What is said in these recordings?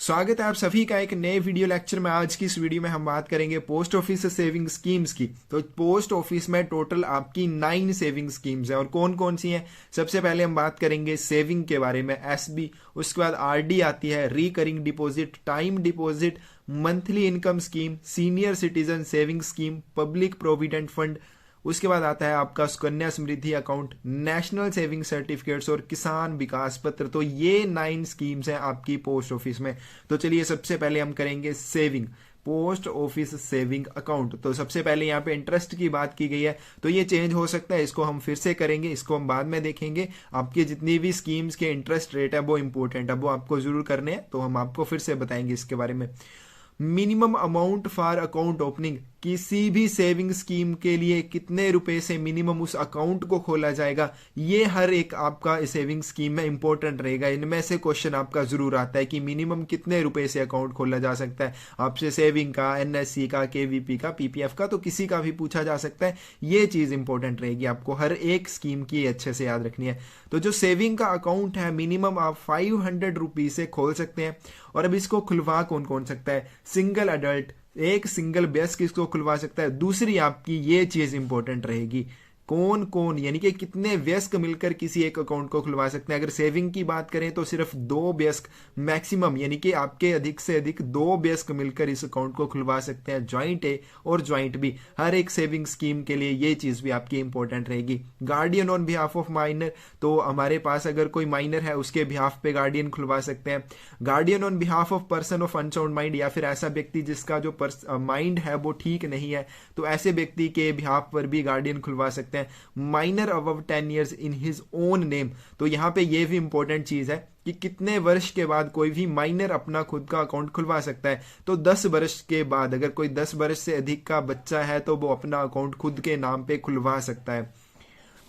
स्वागत है आप सभी का एक नए वीडियो लेक्चर में। आज की इस वीडियो में हम बात करेंगे पोस्ट ऑफिस सेविंग स्कीम्स की। तो पोस्ट ऑफिस में टोटल आपकी 9 सेविंग स्कीम्स हैं और कौन कौन सी हैं। सबसे पहले हम बात करेंगे सेविंग के बारे में, एसबी। उसके बाद आरडी आती है, recurring deposit, time deposit, monthly income scheme, senior citizen saving scheme, public provident fund. उसके बाद आता है आपका Sukanya Samriddhi account, national saving certificates और किसान विकास पत्र। तो ये 9 स्कीम्स हैं आपकी पोस्ट ऑफिस में। तो चलिए सबसे पहले हम करेंगे saving, post office saving account. तो सबसे पहले यहाँ पे इंटरेस्ट की बात की गई है, तो ये चेंज हो सकता है, इसको हम फिर से करेंगे, इसको हम बाद में देखेंगे। आपकी जितनी भी स्कीम्स के इंटरेस्ट रेट है वो इंपॉर्टेंट है, वो आपको जरूर करने हैं, तो हम आपको फिर से बताएंगे इसके बारे में। Minimum amount for account opening, किसी भी सेविंग स्कीम के लिए कितने रुपए से मिनिमम उस अकाउंट को खोला जाएगा, ये हर एक आपका सेविंग स्कीम में इंपॉर्टेंट रहेगा। इनमें से क्वेश्चन आपका जरूर आता है कि मिनिमम कितने रुपए से अकाउंट खोला जा सकता है। आपसे सेविंग का, एनएससी का, केवीपी का, पीपीएफ का, तो किसी का भी पूछा जा सकता है। ये चीज इंपॉर्टेंट रहेगी, आपको हर एक स्कीम की अच्छे से याद रखनी है। तो जो सेविंग का अकाउंट है, मिनिमम आप 500 रुपीज से खोल सकते हैं। और अब इसको खुलवा कौन कौन सकता है? सिंगल अडल्ट, एक सिंगल वयस्क इसको खुलवा सकता है। दूसरी आपकी ये चीज इंपॉर्टेंट रहेगी, कौन कौन, यानी कि कितने वयस्क मिलकर किसी एक अकाउंट को खुलवा सकते हैं। अगर सेविंग की बात करें तो सिर्फ 2 वयस्क मैक्सिमम, यानी कि आपके अधिक से अधिक 2 वयस्क मिलकर इस अकाउंट को खुलवा सकते हैं। ज्वाइंट ए और ज्वाइंट बी, हर एक सेविंग स्कीम के लिए ये चीज भी आपकी इंपॉर्टेंट रहेगी। Guardian on behalf of minor, तो हमारे पास अगर कोई माइनर है उसके बिहाफ पे गार्डियन खुलवा सकते हैं। Guardian on behalf of person of unsound mind, या फिर ऐसा व्यक्ति जिसका जो माइंड है वो ठीक नहीं है, तो ऐसे व्यक्ति के बिहाफ पर भी गार्डियन खुलवा सकते हैं। Minor above 10 years in his own name, तो यहां पे ये भी इंपॉर्टेंट चीज है कि कितने वर्ष के बाद कोई भी माइनर अपना खुद का अकाउंट खुलवा सकता है। तो 10 वर्ष के बाद, अगर कोई 10 वर्ष से अधिक का बच्चा है तो वो अपना अकाउंट खुद के नाम पे खुलवा सकता है।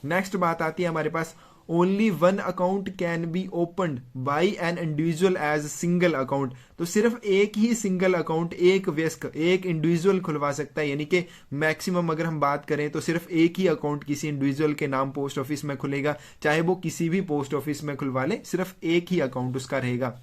नेक्स्ट बात आती है हमारे पास, only one account can be opened by an individual as single account. तो सिर्फ एक ही सिंगल अकाउंट एक वयस्क, एक इंडिविजुअल खुलवा सकता है, यानी कि मैक्सिमम अगर हम बात करें तो सिर्फ एक ही अकाउंट किसी इंडिविजुअल के नाम पोस्ट ऑफिस में खुलेगा, चाहे वो किसी भी पोस्ट ऑफिस में खुलवा ले, सिर्फ एक ही अकाउंट उसका रहेगा।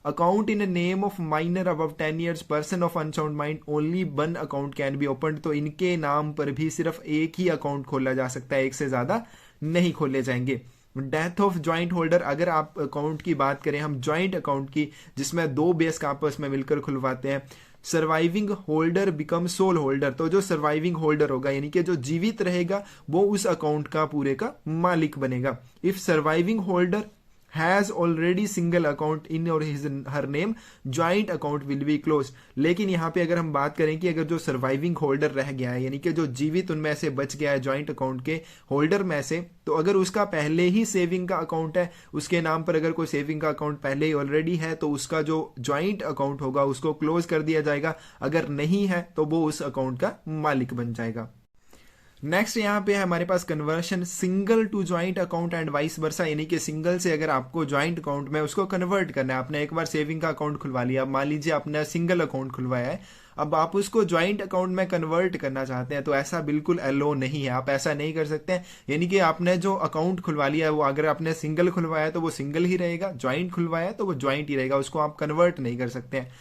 Account in name of minor above 10 years, person of unsound mind, only one account can be opened. तो इनके नाम पर भी सिर्फ एक ही अकाउंट खोला जा सकता है, एक से ज्यादा नहीं खोले जाएंगे। डेथ ऑफ ज्वाइंट होल्डर, अगर आप अकाउंट की बात करें हम ज्वाइंट अकाउंट की, जिसमें 2 वयस्क आपस में मिलकर खुलवाते हैं। Surviving holder become sole holder, तो जो सर्वाइविंग होल्डर होगा, यानी कि जो जीवित रहेगा, वो उस अकाउंट का पूरे का मालिक बनेगा। If surviving holder has already single account in or his her name, joint account will be close. लेकिन यहाँ पे अगर हम बात करें कि अगर जो सर्वाइविंग होल्डर रह गया है, यानी कि जो जीवित उनमें से बच गया है ज्वाइंट अकाउंट के होल्डर में से, तो अगर उसका पहले ही सेविंग का अकाउंट है, उसके नाम पर अगर कोई सेविंग का अकाउंट पहले ही ऑलरेडी है, तो उसका जो ज्वाइंट अकाउंट होगा उसको क्लोज कर दिया जाएगा। अगर नहीं है तो वो उस अकाउंट का मालिक बन जाएगा। नेक्स्ट यहाँ पे है हमारे पास conversion single to joint account and vice versa, यानी कि सिंगल से अगर आपको ज्वाइंट अकाउंट में उसको कन्वर्ट करना है। आपने एक बार सेविंग का अकाउंट खुलवा लिया, मान लीजिए आपने सिंगल अकाउंट खुलवाया है, अब आप उसको ज्वाइंट अकाउंट में कन्वर्ट करना चाहते हैं, तो ऐसा बिल्कुल अलो नहीं है, आप ऐसा नहीं कर सकते हैं। यानी कि आपने जो अकाउंट खुलवा लिया है वो, अगर आपने सिंगल खुलवाया है तो वो सिंगल ही रहेगा, ज्वाइंट खुलवाया है तो वो ज्वाइंट ही रहेगा, उसको आप कन्वर्ट नहीं कर सकते हैं।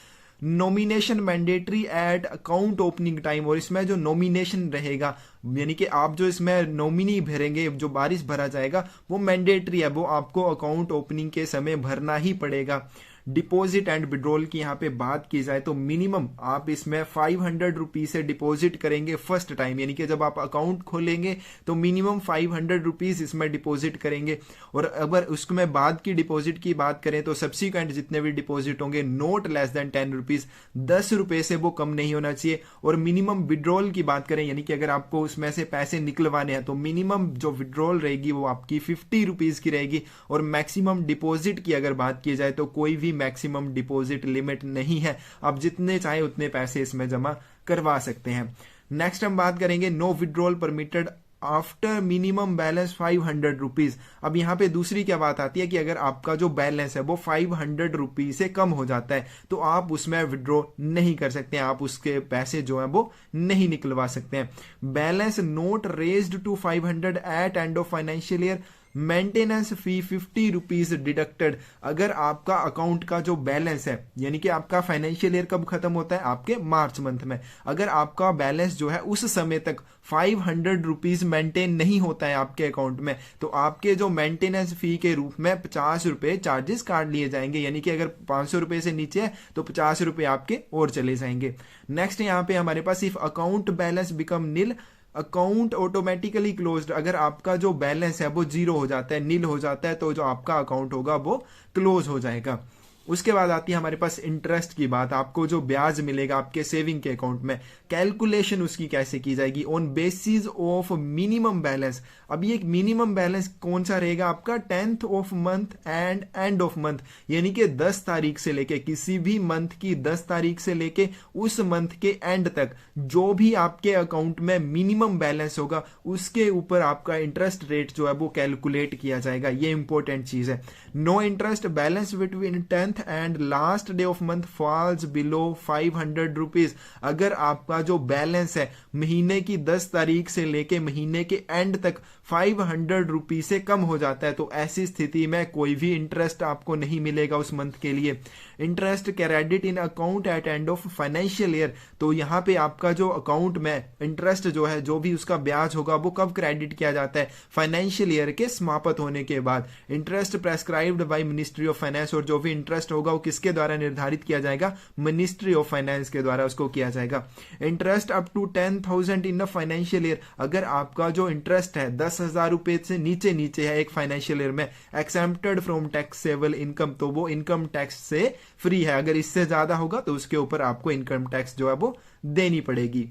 Nomination mandatory at account opening time, और इसमें जो नॉमिनेशन रहेगा, यानी कि आप जो इसमें नॉमिनी भरेंगे, जो बारिश भरा जाएगा, वो मैंडेटरी है, वो आपको अकाउंट ओपनिंग के समय भरना ही पड़ेगा। डिपॉजिट एंड विड्रॉल की यहाँ पे बात की जाए तो मिनिमम आप इसमें 500 रुपीज से डिपॉजिट करेंगे फर्स्ट टाइम, यानी कि जब आप अकाउंट खोलेंगे तो मिनिमम 500 रुपीज इसमें डिपॉजिट करेंगे। और अगर उसमें बाद की डिपॉजिट की बात करें तो सब्सिक्वेंट जितने भी डिपॉजिट होंगे, नोट लेस देन 10 रुपीज, 10 रुपए से वो कम नहीं होना चाहिए। और मिनिमम विड्रॉल की बात करें, यानी कि अगर आपको उसमें से पैसे निकलवाने हैं, तो मिनिमम जो विड्रॉल रहेगी वो आपकी 50 रुपीज की रहेगी। और मैक्सिमम डिपॉजिट की अगर बात की जाए तो कोई भी मैक्सिमम डिपॉजिट लिमिट नहीं है, आप जितने चाहे उतने पैसे इसमें जमा करवा सकते हैं। नेक्स्ट हम बात करेंगे no withdrawal permitted after minimum balance 500 rupees. अब यहाँ पे दूसरी क्या बात आती है कि अगर आपका जो बैलेंस है वो 500 रुपीज से कम हो जाता है तो आप उसमें विड्रॉ नहीं कर सकते हैं, आप उसके पैसे जो है वो नहीं निकलवा सकते हैं। Balance not raised to 500 at end of financial year, maintenance fee 50 rupees deducted. अगर आपका अकाउंट का जो बैलेंस है, यानी कि आपका फाइनेंशियल ईयर कब खत्म होता है, आपके मार्च मंथ में, अगर आपका बैलेंस जो है उस समय तक 500 रुपीज मेंटेन नहीं होता है आपके अकाउंट में, तो आपके जो मेंटेनेंस फी के रूप में 50 रुपए चार्जेस काट लिए जाएंगे। यानी कि अगर 500 रुपए से नीचे है तो 50 रुपए आपके और चले जाएंगे। नेक्स्ट यहाँ पे हमारे पास if account balance become nil, account automatically closed. अगर आपका जो बैलेंस है वो जीरो हो जाता है, नील हो जाता है, तो जो आपका अकाउंट होगा वो क्लोज हो जाएगा। उसके बाद आती है हमारे पास इंटरेस्ट की बात। आपको जो ब्याज मिलेगा आपके सेविंग के अकाउंट में, कैलकुलेशन उसकी कैसे की जाएगी, on basis of minimum balance. अब ये मिनिमम बैलेंस कौन सा रहेगा आपका, 10th of month and end of month, यानी कि 10 तारीख से लेके, किसी भी मंथ की 10 तारीख से लेके उस मंथ के एंड तक जो भी आपके अकाउंट में मिनिमम बैलेंस होगा उसके ऊपर आपका इंटरेस्ट रेट जो है वो कैलकुलेट किया जाएगा। ये इंपॉर्टेंट चीज है। No interest balance between 10th and last day of month falls below 500 rupees. अगर आपका जो बैलेंस है महीने की 10 तारीख से लेके महीने के एंड तक 500 रुपीज से कम हो जाता है, तो ऐसी स्थिति में कोई भी इंटरेस्ट आपको नहीं मिलेगा उस मंथ के लिए। Interest credit in account at end of financial year, तो यहाँ पे आपका जो अकाउंट में इंटरेस्ट जो है, जो भी उसका ब्याज होगा वो कब क्रेडिट किया जाता है, फाइनेंशियल ईयर के समाप्त होने के बाद। Interest prescribed by ministry of finance, और जो भी इंटरेस्ट होगा वो किसके द्वारा निर्धारित किया जाएगा, मिनिस्ट्री ऑफ फाइनेंस के द्वारा उसको किया जाएगा। Interest up to 10,000 in a financial year, अगर आपका जो इंटरेस्ट है 10,000 रुपए से नीचे नीचे है एक फाइनेंशियल ईयर में, एक्सेम्प्टेड फ्रॉम टैक्सेबल इनकम, तो वो इनकम टैक्स से फ्री है। अगर इससे ज्यादा होगा तो उसके ऊपर आपको इनकम टैक्स जो है वो देनी पड़ेगी।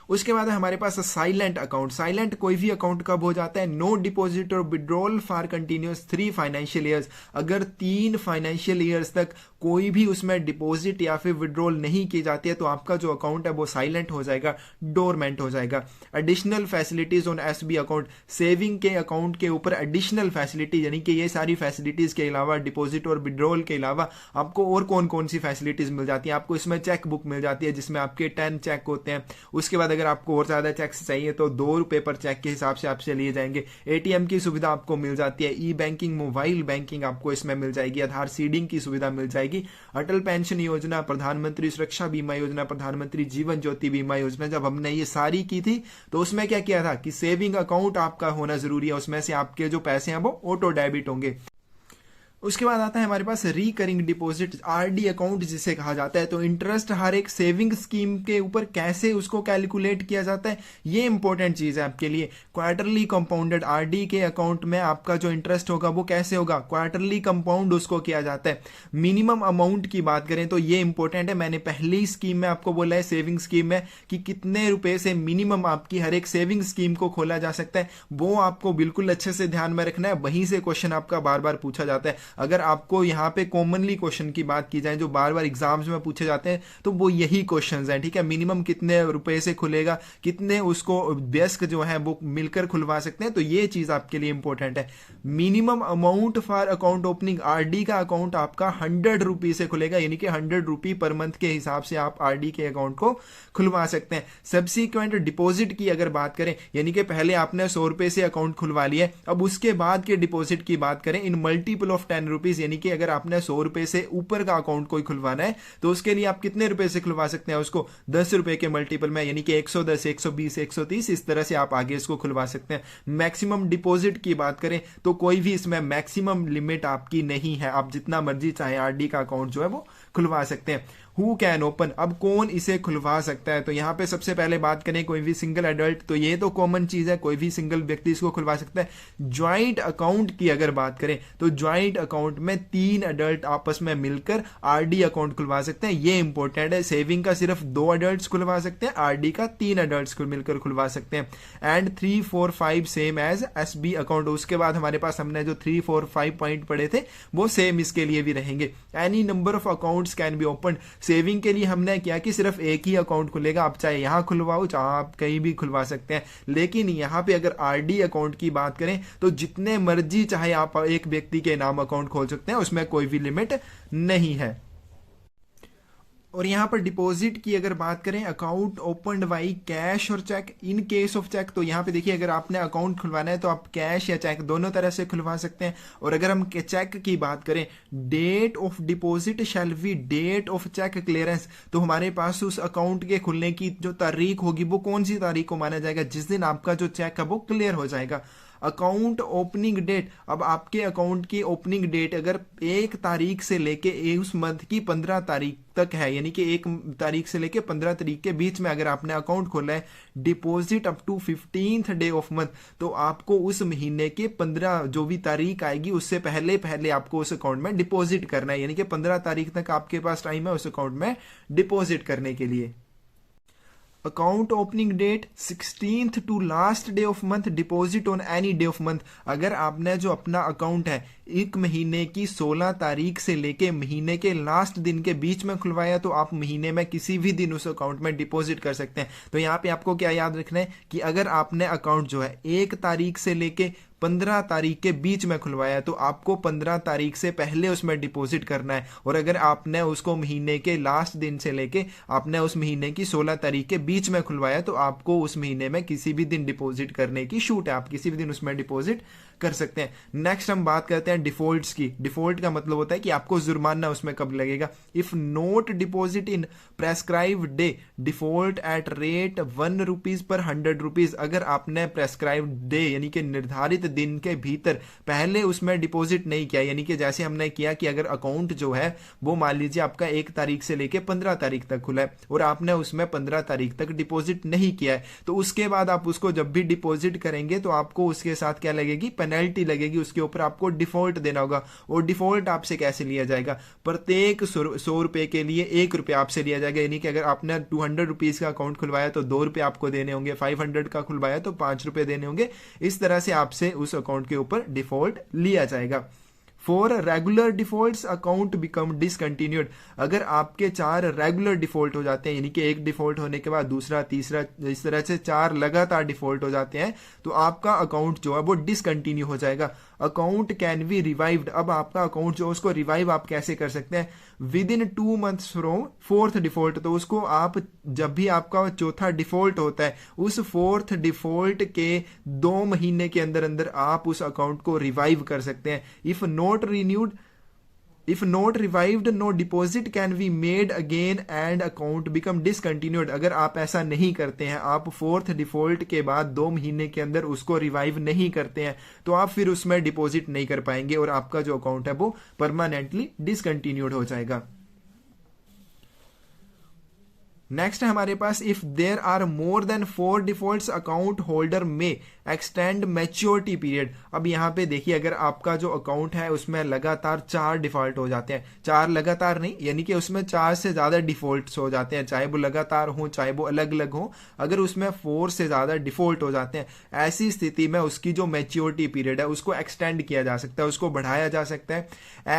उसके बाद है हमारे पास साइलेंट अकाउंट। साइलेंट कोई भी अकाउंट कब हो जाता है, नो डिपॉजिट और withdrawal for continuous 3 financial years. अगर 3 फाइनेंशियल ईयर्स तक कोई भी उसमें डिपॉजिट या फिर विड्रॉल नहीं की जाती है तो आपका जो अकाउंट है वो साइलेंट हो जाएगा, डोरमेंट हो जाएगा। Additional facilities on SB account, saving के अकाउंट के ऊपर एडिशनल फैसिलिटी, यानी कि ये सारी फैसिलिटीज के अलावा, डिपॉजिट और विड्रॉल के अलावा आपको और कौन कौन सी फैसिलिटीज मिल जाती है। आपको इसमें चेक बुक मिल जाती है जिसमें आपके 10 चेक होते हैं। उसके बाद अगर आपको और ज्यादा चेक्स चाहिए तो 2 रुपए पर चेक के हिसाब से आपसे लिए जाएंगे। एटीएम की सुविधा आपको मिल जाती है। ई बैंकिंग, मोबाइल बैंकिंग आपको इसमें मिल जाएगी। आधार सीडिंग की सुविधा मिल जाएगी। अटल पेंशन योजना, प्रधानमंत्री सुरक्षा बीमा योजना, प्रधानमंत्री जीवन ज्योति बीमा योजना, जब हमने ये सारी की थी तो उसमें क्या किया था कि सेविंग अकाउंट आपका होना जरूरी है, उसमें से आपके जो पैसे हैं वो ऑटो डेबिट होंगे। उसके बाद आता है हमारे पास रिकरिंग डिपॉजिट, आरडी अकाउंट जिसे कहा जाता है। तो इंटरेस्ट हर एक सेविंग स्कीम के ऊपर कैसे उसको कैलकुलेट किया जाता है, ये इंपॉर्टेंट चीज है आपके लिए। क्वार्टरली कंपाउंडेड, आरडी के अकाउंट में आपका जो इंटरेस्ट होगा वो कैसे होगा, क्वार्टरली कंपाउंड उसको किया जाता है। मिनिमम अमाउंट की बात करें तो ये इंपॉर्टेंट है। मैंने पहली स्कीम में आपको बोला है सेविंग स्कीम में कि कितने रुपए से मिनिमम आपकी हर एक सेविंग स्कीम को खोला जा सकता है, वो आपको बिल्कुल अच्छे से ध्यान में रखना है। वहीं से क्वेश्चन आपका बार बार पूछा जाता है। अगर आपको यहां पे कॉमनली क्वेश्चन की बात की जाए जो बार बार एग्जाम्स में पूछे जाते हैं तो वो यही क्वेश्चंस हैं, ठीक है। मिनिमम कितने रुपए से खुलेगा, कितने उसको वयस्क जो है वो मिलकर खुलवा सकते हैं, तो ये चीज आपके लिए इंपॉर्टेंट है। Minimum amount for account opening, RD का अकाउंट आपका 100 रुपी से खुलेगा, यानी कि 100 रुपी पर मंथ के हिसाब से आप आरडी के अकाउंट को खुलवा सकते हैं। सब्सिक्वेंट डिपॉजिट की अगर बात करें, यानी कि पहले आपने 100 रुपए से अकाउंट खुलवा लिया, अब उसके बाद के डिपॉजिट की बात करें इन मल्टीपल ऑफ 10 रुपीज, यानी कि अगर आपने 100 रुपए से ऊपर का अकाउंट कोई खुलवाना है तो उसके लिए आप कितने रुपए से खुलवा सकते हैं उसको, 10 रुपए के मल्टीपल में, यानी कि 110, 120, 130, इस तरह से आप आगे इसको खुलवा सकते हैं। मैक्सिमम डिपॉजिट की बात करें तो कोई भी इसमें मैक्सिमम लिमिट आपकी नहीं है, आप जितना मर्जी चाहे आरडी का अकाउंट जो है वो खुलवा सकते हैं। हु कैन ओपन, अब कौन इसे खुलवा सकता है, तो यहां पे सबसे पहले बात करें कोई भी सिंगल एडल्ट, तो ये तो कॉमन चीज है, कोई भी सिंगल व्यक्ति इसको खुलवा सकता है। ज्वाइंट अकाउंट की अगर बात करें तो ज्वाइंट अकाउंट में 3 एडल्ट आपस में मिलकर आरडी अकाउंट खुलवा सकते हैं, ये इंपॉर्टेंट है। सेविंग का सिर्फ 2 एडल्ट खुलवा सकते हैं, आरडी का 3 एडल्ट मिलकर खुलवा सकते हैं। And 3, 4, 5 same as SB account. उसके बाद हमारे पास हमने जो 3, 4, 5 पॉइंट पढ़े थे वो सेम इसके लिए भी रहेंगे। Any number of accounts can be open, saving के लिए हमने क्या कि सिर्फ एक ही अकाउंट खुलेगा, आप चाहे यहां खुलवाओ चाहे आप कहीं भी खुलवा सकते हैं। लेकिन यहां पे अगर आरडी अकाउंट की बात करें तो जितने मर्जी चाहे आप एक व्यक्ति के नाम अकाउंट खोल सकते हैं, उसमें कोई भी लिमिट नहीं है। और यहाँ पर डिपॉजिट की अगर बात करें, अकाउंट ओपनड बाई कैश और cheque. In case of cheque, तो यहाँ पे देखिए अगर आपने अकाउंट खुलवाना है तो आप कैश या चेक दोनों तरह से खुलवा सकते हैं। और अगर हम चेक की बात करें, date of deposit shall be date of cheque clearance. तो हमारे पास उस अकाउंट के खुलने की जो तारीख होगी वो कौन सी तारीख को माना जाएगा, जिस दिन आपका जो चेक है वो क्लियर हो जाएगा। अकाउंट ओपनिंग डेट, अब आपके अकाउंट की ओपनिंग डेट अगर 1 तारीख से लेके उस मंथ की 15 तारीख तक है, यानी कि 1 तारीख से लेके 15 तारीख के बीच में अगर आपने अकाउंट खोला है, deposit up to 15th day of month, तो आपको उस महीने के 15 जो भी तारीख आएगी उससे पहले पहले आपको उस अकाउंट में डिपॉजिट करना है, यानी कि 15 तारीख तक आपके पास टाइम है उस अकाउंट में डिपॉजिट करने के लिए। Account opening date 16th to last day of month, deposit on any day of month. अगर आपने जो अपना अकाउंट है एक महीने की 16 तारीख से लेके महीने के लास्ट दिन के बीच में खुलवाया, तो आप महीने में किसी भी दिन उस अकाउंट में डिपॉजिट कर सकते हैं। तो यहाँ पे आपको क्या याद रखना है कि अगर आपने अकाउंट जो है 1 तारीख से लेके 15 तारीख के बीच में खुलवाया तो आपको 15 तारीख से पहले उसमें डिपॉजिट करना है। और अगर आपने उसको महीने के लास्ट दिन से लेके आपने उस महीने की 16 तारीख के बीच में खुलवाया तो आपको उस महीने में किसी भी दिन डिपॉजिट करने की छूट है, आप किसी भी दिन उसमें डिपॉजिट कर सकते हैं। नेक्स्ट हम बात करते हैं डिफॉल्ट्स की। डिफॉल्ट का मतलब होता है कि आपको जुर्माना उसमें कब लगेगा। If not deposit in prescribe day, default at rate 1 rupees per 100 rupees. अगर आपने प्रेस्क्राइब डे यानी कि निर्धारित दिन के भीतर पहले उसमें डिपॉजिट नहीं किया, यानी कि जैसे हमने किया कि अगर अकाउंट जो है वो मान लीजिए आपका 1 तारीख से लेके 15 तारीख तक खुला है और आपने उसमें 15 तारीख तक डिपॉजिट नहीं किया है, तो उसके बाद आप उसको जब भी डिपॉजिट करेंगे तो आपको उसके साथ क्या लगेगी, पेनल्टी लगेगी, उसके ऊपर आपको डिफॉल्ट देना होगा। और डिफॉल्ट आपसे कैसे लिया जाएगा, प्रत्येक 100 रुपए के लिए 1 रुपया आपसे लिया जाएगा। यानी कि अगर आपने 200 रुपीज का अकाउंट खुलवाया तो 2 रुपये आपको देने होंगे, 500 का खुलवाया तो 5 रुपए देने होंगे। इस तरह से आपसे उस अकाउंट के ऊपर डिफॉल्ट लिया जाएगा। For regular defaults account become discontinued. अगर आपके 4 रेगुलर डिफॉल्ट हो जाते हैं, यानी कि एक डिफॉल्ट होने के बाद दूसरा, तीसरा, इस तरह से 4 लगातार डिफॉल्ट हो जाते हैं तो आपका अकाउंट जो है वो डिसकंटिन्यू हो जाएगा। Account can B revived. अब आपका अकाउंट जो उसको रिवाइव आप कैसे कर सकते हैं, with in 2 months from 4th default. तो उसको आप जब भी आपका 4था डिफॉल्ट होता है उस 4th डिफॉल्ट के 2 महीने के अंदर अंदर आप उस अकाउंट को रिवाइव कर सकते हैं। If not renewed, if not revived no deposit can be made again and account become discontinued. अगर आप ऐसा नहीं करते हैं, आप 4th डिफॉल्ट के बाद 2 महीने के अंदर उसको रिवाइव नहीं करते हैं, तो आप फिर उसमें डिपॉजिट नहीं कर पाएंगे और आपका जो अकाउंट है वो परमानेंटली डिसकंटिन्यूड हो जाएगा। नेक्स्ट है हमारे पास, if there are more than 4 defaults account holder में एक्सटेंड मैच्योरिटी पीरियड। अब यहाँ पे देखिए अगर आपका जो अकाउंट है उसमें लगातार 4 डिफॉल्ट हो जाते हैं, 4 लगातार नहीं, यानी कि उसमें 4 से ज्यादा डिफॉल्ट्स हो जाते हैं, चाहे वो लगातार हो चाहे वो अलग अलग हो, अगर उसमें 4 से ज्यादा डिफॉल्ट हो जाते हैं, ऐसी स्थिति में उसकी जो मैच्योरिटी पीरियड है उसको एक्सटेंड किया जा सकता है, उसको बढ़ाया जा सकता है।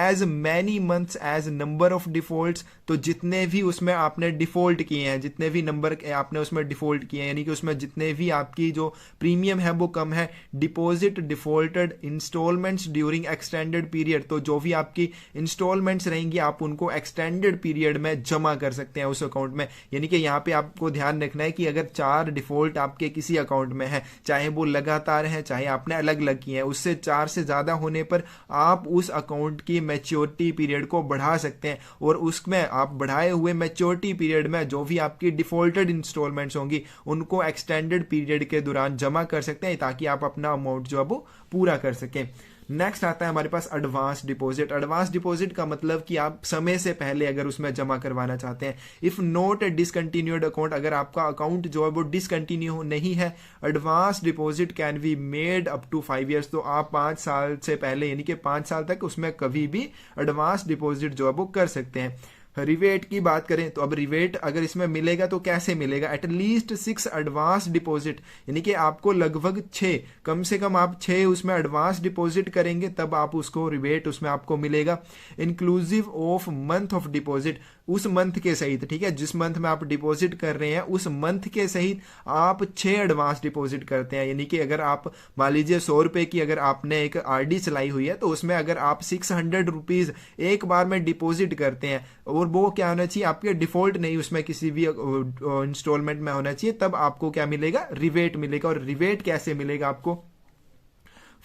As many months as number of defaults. तो जितने भी उसमें आपने डिफॉल्ट किए हैं, जितने भी नंबर आपने उसमें डिफॉल्ट किए हैं, यानी कि उसमें जितने भी आपकी जो प्रीमियम है वो कम है। Deposit defaulted instalments during extended period. तो जो भी आपकी इंस्टॉलमेंट्स रहेंगी आप उनको एक्सटेंडेड पीरियड में जमा कर सकते हैं उस अकाउंट में। यानी कि यहाँ पे आपको ध्यान रखना है कि अगर 4 डिफॉल्ट आपके किसी अकाउंट में है, चाहे वो लगातार है चाहे आपने अलग अलग किए हैं, उससे 4 से ज्यादा होने पर आप उस अकाउंट की मैच्योरिटी पीरियड को बढ़ा सकते हैं और उसमें आप बढ़ाए हुए मैच्योरिटी पीरियड में जो भी आपकी डिफॉल्टेड इंस्टॉलमेंट्स होंगी उनको एक्सटेंडेड पीरियड के दौरान जमा कर सकते हैं ताकि आप अपना अमाउंट जो है वो पूरा कर सकें। नेक्स्ट आता है हमारे पास एडवांस डिपॉजिट। एडवांस डिपॉजिट का मतलब कि आप समय से पहले अगर उसमें जमा करवाना चाहते हैं। इफ नॉट डिसकंटिन्यूड अकाउंट, अगर आपका अकाउंट जो है वो डिसकंटिन्यू नहीं है, advance deposit can be made up to 5 years। तो आप 5 साल से पहले यानी कि 5 साल तक उसमें कभी भी एडवांस डिपॉजिट जो है वो कर सकते हैं। रिवेट की बात करें तो अब रिवेट अगर इसमें मिलेगा तो कैसे मिलेगा, एटलीस्ट 6 एडवांस डिपॉजिट, यानी कि आपको लगभग 6, कम से कम आप 6 उसमें एडवांस डिपॉजिट करेंगे तब आप उसको रिवेट उसमें आपको मिलेगा। Inclusive of month of deposit, उस मंथ के सहित, ठीक है, जिस मंथ में आप डिपॉजिट कर रहे हैं उस मंथ के सहित आप 6 एडवांस डिपॉजिट करते हैं। यानी कि अगर आप मान लीजिए 100 रुपए की अगर आपने एक आरडी चलाई हुई है तो उसमें अगर आप 600 रुपीज एक बार में डिपॉजिट करते हैं और वो क्या होना चाहिए, आपके डिफॉल्ट नहीं उसमें किसी भी इंस्टॉलमेंट में होना चाहिए, तब आपको क्या मिलेगा, रिवेट मिलेगा। और रिवेट कैसे मिलेगा आपको,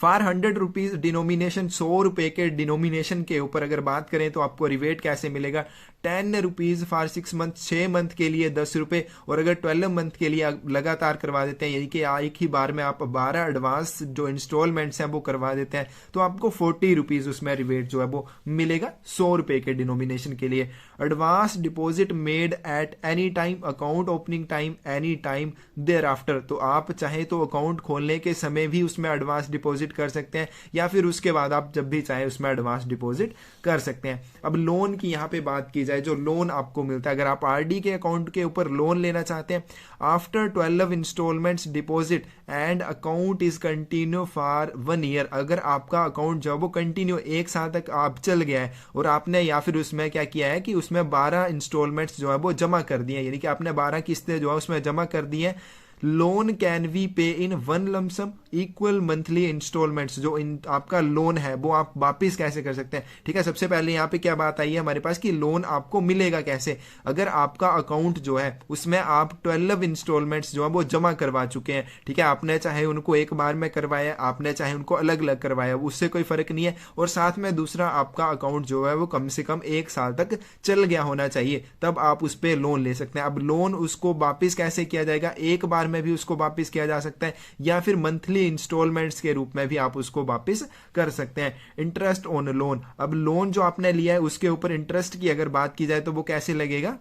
फॉर 100 रुपीज डिनोमिनेशन, 100 रुपए के डिनोमिनेशन के ऊपर अगर बात करें तो आपको रिवेट कैसे मिलेगा, 10 रुपीज फॉर 6 मंथ, 6 मंथ के लिए 10 रुपए। और अगर 12 मंथ के लिए लगातार करवा देते हैं, यानी कि एक ही बार में आप 12 एडवांस जो इंस्टॉलमेंट्स हैं वो करवा देते हैं, तो आपको 40 रुपीज उसमें रिवेट जो है वो मिलेगा 100 रुपए के डिनोमिनेशन के लिए। Advance deposit made at any time, account opening time any time thereafter, तो आप चाहे तो अकाउंट खोलने के समय भी उसमें एडवांस डिपॉजिट कर सकते हैं, या फिर उसके बाद आप जब भी चाहे उसमें एडवांस डिपॉजिट कर सकते हैं। अब लोन की यहाँ पे बात की जाए, जो लोन आपको मिलता है, अगर आप आरडी के अकाउंट के ऊपर लोन लेना चाहते हैं, after 12 instalments deposit and account is continue for 1 year, अगर आपका अकाउंट जो है वो कंटिन्यू 1 साल तक आप चल गया है और आपने या फिर उसमें क्या किया है कि उसमें 12 इंस्टॉलमेंट्स जो है वो जमा कर दिए, यानी कि आपने 12 किस्तें जो है उसमें जमा कर दी है, loan can we pay in one lump sum equal monthly instalments, जो आपका लोन है वो आप वापिस कैसे कर सकते हैं। ठीक है, सबसे पहले यहाँ पे क्या बात आई है हमारे पास कि लोन आपको मिलेगा कैसे, अगर आपका अकाउंट जो है उसमें आप 12 इंस्टॉलमेंट्स जो है वो जमा करवा चुके हैं। ठीक है, आपने चाहे उनको एक बार में करवाया, आपने चाहे उनको अलग अलग करवाया, उससे कोई फर्क नहीं है। और साथ में दूसरा, आपका अकाउंट जो है वो कम से कम 1 साल तक चल गया होना चाहिए, तब आप उस पर लोन ले सकते हैं। अब लोन उसको वापिस कैसे किया जाएगा, एक बार में भी उसको वापस किया जा सकता है, या फिर मंथली इंस्टॉलमेंट्स के रूप में भी आप उसको वापस कर सकते हैं। इंटरेस्ट ऑन लोन, अब लोन जो आपने लिया है उसके ऊपर इंटरेस्ट की अगर बात की जाए तो वो कैसे लगेगा,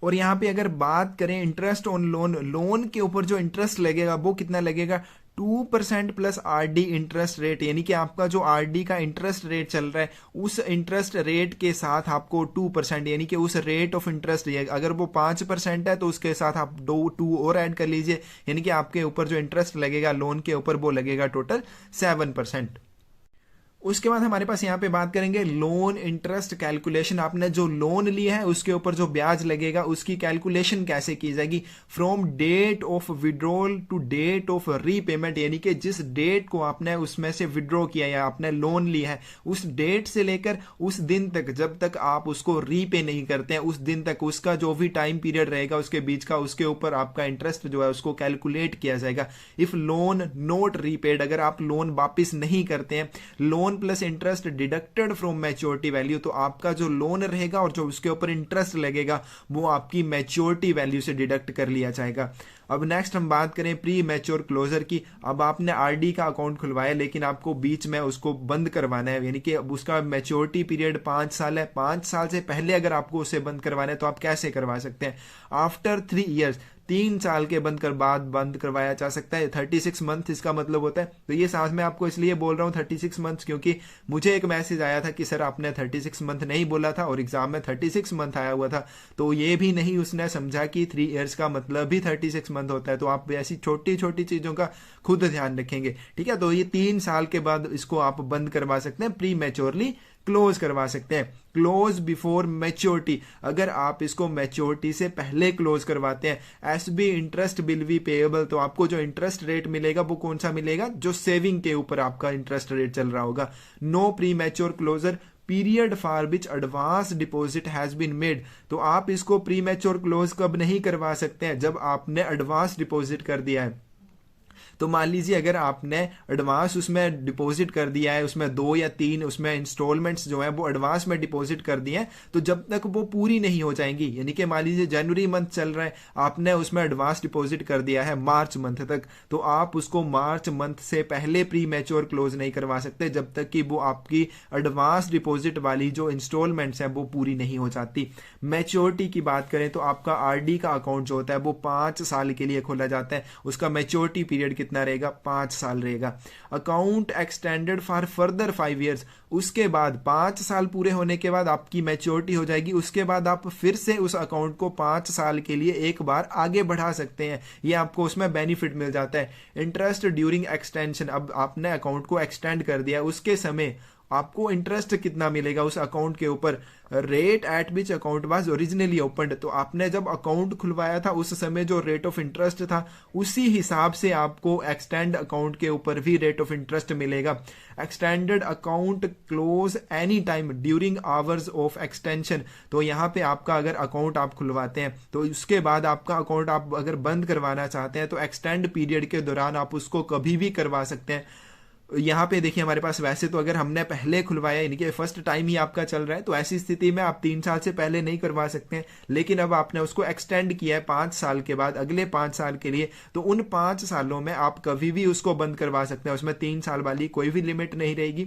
और यहां पे अगर बात करें इंटरेस्ट ऑन लोन, लोन के ऊपर जो इंटरेस्ट लगेगा वो कितना लगेगा, 2% प्लस आरडी इंटरेस्ट रेट, यानी कि आपका जो आरडी का इंटरेस्ट रेट चल रहा है उस इंटरेस्ट रेट के साथ आपको 2%, यानी कि उस रेट ऑफ इंटरेस्ट, अगर वो 5% है तो उसके साथ आप 2 और ऐड कर लीजिए, यानी कि आपके ऊपर जो इंटरेस्ट लगेगा लोन के ऊपर वो लगेगा टोटल 7%। उसके बाद हमारे पास यहाँ पे बात करेंगे लोन इंटरेस्ट कैलकुलेशन, आपने जो लोन लिया है उसके ऊपर जो ब्याज लगेगा उसकी कैलकुलेशन कैसे की जाएगी, from date of withdrawal to date of repayment, यानी कि जिस डेट को आपने उसमें से विड्रॉ किया या आपने लोन लिया है उस डेट से लेकर उस दिन तक जब तक आप उसको रीपे नहीं करते हैं, उस दिन तक उसका जो भी टाइम पीरियड रहेगा उसके बीच का, उसके ऊपर आपका इंटरेस्ट जो है उसको कैलकुलेट किया जाएगा। इफ लोन नॉट रीपेड, अगर आप लोन वापिस नहीं करते हैं, loan plus interest deducted from maturity value, तो आपका जो लोन रहेगा और जो उसके ऊपर इंटरेस्ट लगेगा वो आपकी मैच्योरिटी वैल्यू से डिडक्ट कर लिया जाएगा। अब नेक्स्ट हम बात करें प्री मैच्योर क्लोजर की। अब आपने आरडी का अकाउंट खुलवाया लेकिन आपको बीच में उसको बंद करवाना है, यानी कि अब उसका मैच्योरिटी पीरियड 5 साल है, 5 साल से पहले अगर आपको उसे बंद करवाना है तो आप कैसे करवा सकते हैं, आफ्टर 3 ईयर्स, 3 साल के बाद बंद करवाया जा सकता है। 36 मंथ इसका मतलब होता है। तो ये साथ में आपको इसलिए बोल रहा हूँ 36 मंथ, क्योंकि मुझे एक मैसेज आया था कि सर आपने 36 मंथ नहीं बोला था और एग्जाम में 36 मंथ आया हुआ था, तो ये भी नहीं उसने समझा कि 3 ईयर्स का मतलब भी 36 मंथ होता है। तो आप ऐसी छोटी छोटी चीजों का खुद ध्यान रखेंगे, ठीक है। तो ये 3 साल के बाद इसको आप बंद करवा सकते हैं, प्री मैच्योरली क्लोज करवा सकते हैं। क्लोज बिफोर मैच्योरिटी, अगर आप इसको मैच्योरिटी से पहले क्लोज करवाते हैं, S B interest will be payable, तो आपको जो इंटरेस्ट रेट मिलेगा वो कौन सा मिलेगा, जो सेविंग के ऊपर आपका इंटरेस्ट रेट चल रहा होगा। No premature closure period for which advance deposit has been made, तो आप इसको प्री मैच्योर क्लोज कब नहीं करवा सकते हैं, जब आपने एडवांस डिपॉजिट कर दिया है। तो मान लीजिए अगर आपने एडवांस उसमें डिपॉजिट कर दिया है, उसमें 2 या 3 उसमें इंस्टॉलमेंट्स जो है वो एडवांस में डिपॉजिट कर दिए हैं, तो जब तक वो पूरी नहीं हो जाएंगी, यानी कि मान लीजिए जनवरी मंथ चल रहा है, आपने उसमें एडवांस डिपॉजिट कर दिया है मार्च मंथ तक, तो आप उसको मार्च मंथ से पहले प्री मैच्योर क्लोज नहीं करवा सकते जब तक कि वो आपकी एडवांस डिपॉजिट वाली जो इंस्टॉलमेंट्स हैं वो पूरी नहीं हो जाती। मैच्योरिटी की बात करें तो आपका आरडी का अकाउंट जो होता है वो 5 साल के लिए खोला जाता है, उसका मैच्योरिटी पीरियड कितना रहेगा, 5 साल रहेगा। Account extended for further 5 years, उसके बाद 5 साल पूरे होने के बाद आपकी मैच्योरिटी हो जाएगी, उसके बाद आप फिर से उस अकाउंट को 5 साल के लिए एक बार आगे बढ़ा सकते हैं, ये आपको उसमें बेनिफिट मिल जाता है। इंटरेस्ट ड्यूरिंग एक्सटेंशन, अब आपने अकाउंट को एक्सटेंड कर दिया, उसके समय आपको इंटरेस्ट कितना मिलेगा उस अकाउंट के ऊपर, rate at which account was originally opened, तो आपने जब अकाउंट खुलवाया था उस समय जो रेट ऑफ इंटरेस्ट था उसी हिसाब से आपको एक्सटेंड अकाउंट के ऊपर भी रेट ऑफ इंटरेस्ट मिलेगा। Extended account close any time during hours of extension, तो यहाँ पे आपका अगर अकाउंट आप खुलवाते हैं तो उसके बाद आपका अकाउंट आप अगर बंद करवाना चाहते हैं तो एक्सटेंड पीरियड के दौरान आप उसको कभी भी करवा सकते हैं। यहाँ पे देखिए हमारे पास वैसे तो अगर हमने पहले खुलवाया यानी कि फर्स्ट टाइम ही आपका चल रहा है तो ऐसी स्थिति में आप 3 साल से पहले नहीं करवा सकते हैं, लेकिन अब आपने उसको एक्सटेंड किया है 5 साल के बाद अगले 5 साल के लिए, तो उन 5 सालों में आप कभी भी उसको बंद करवा सकते हैं, उसमें 3 साल वाली कोई भी लिमिट नहीं रहेगी।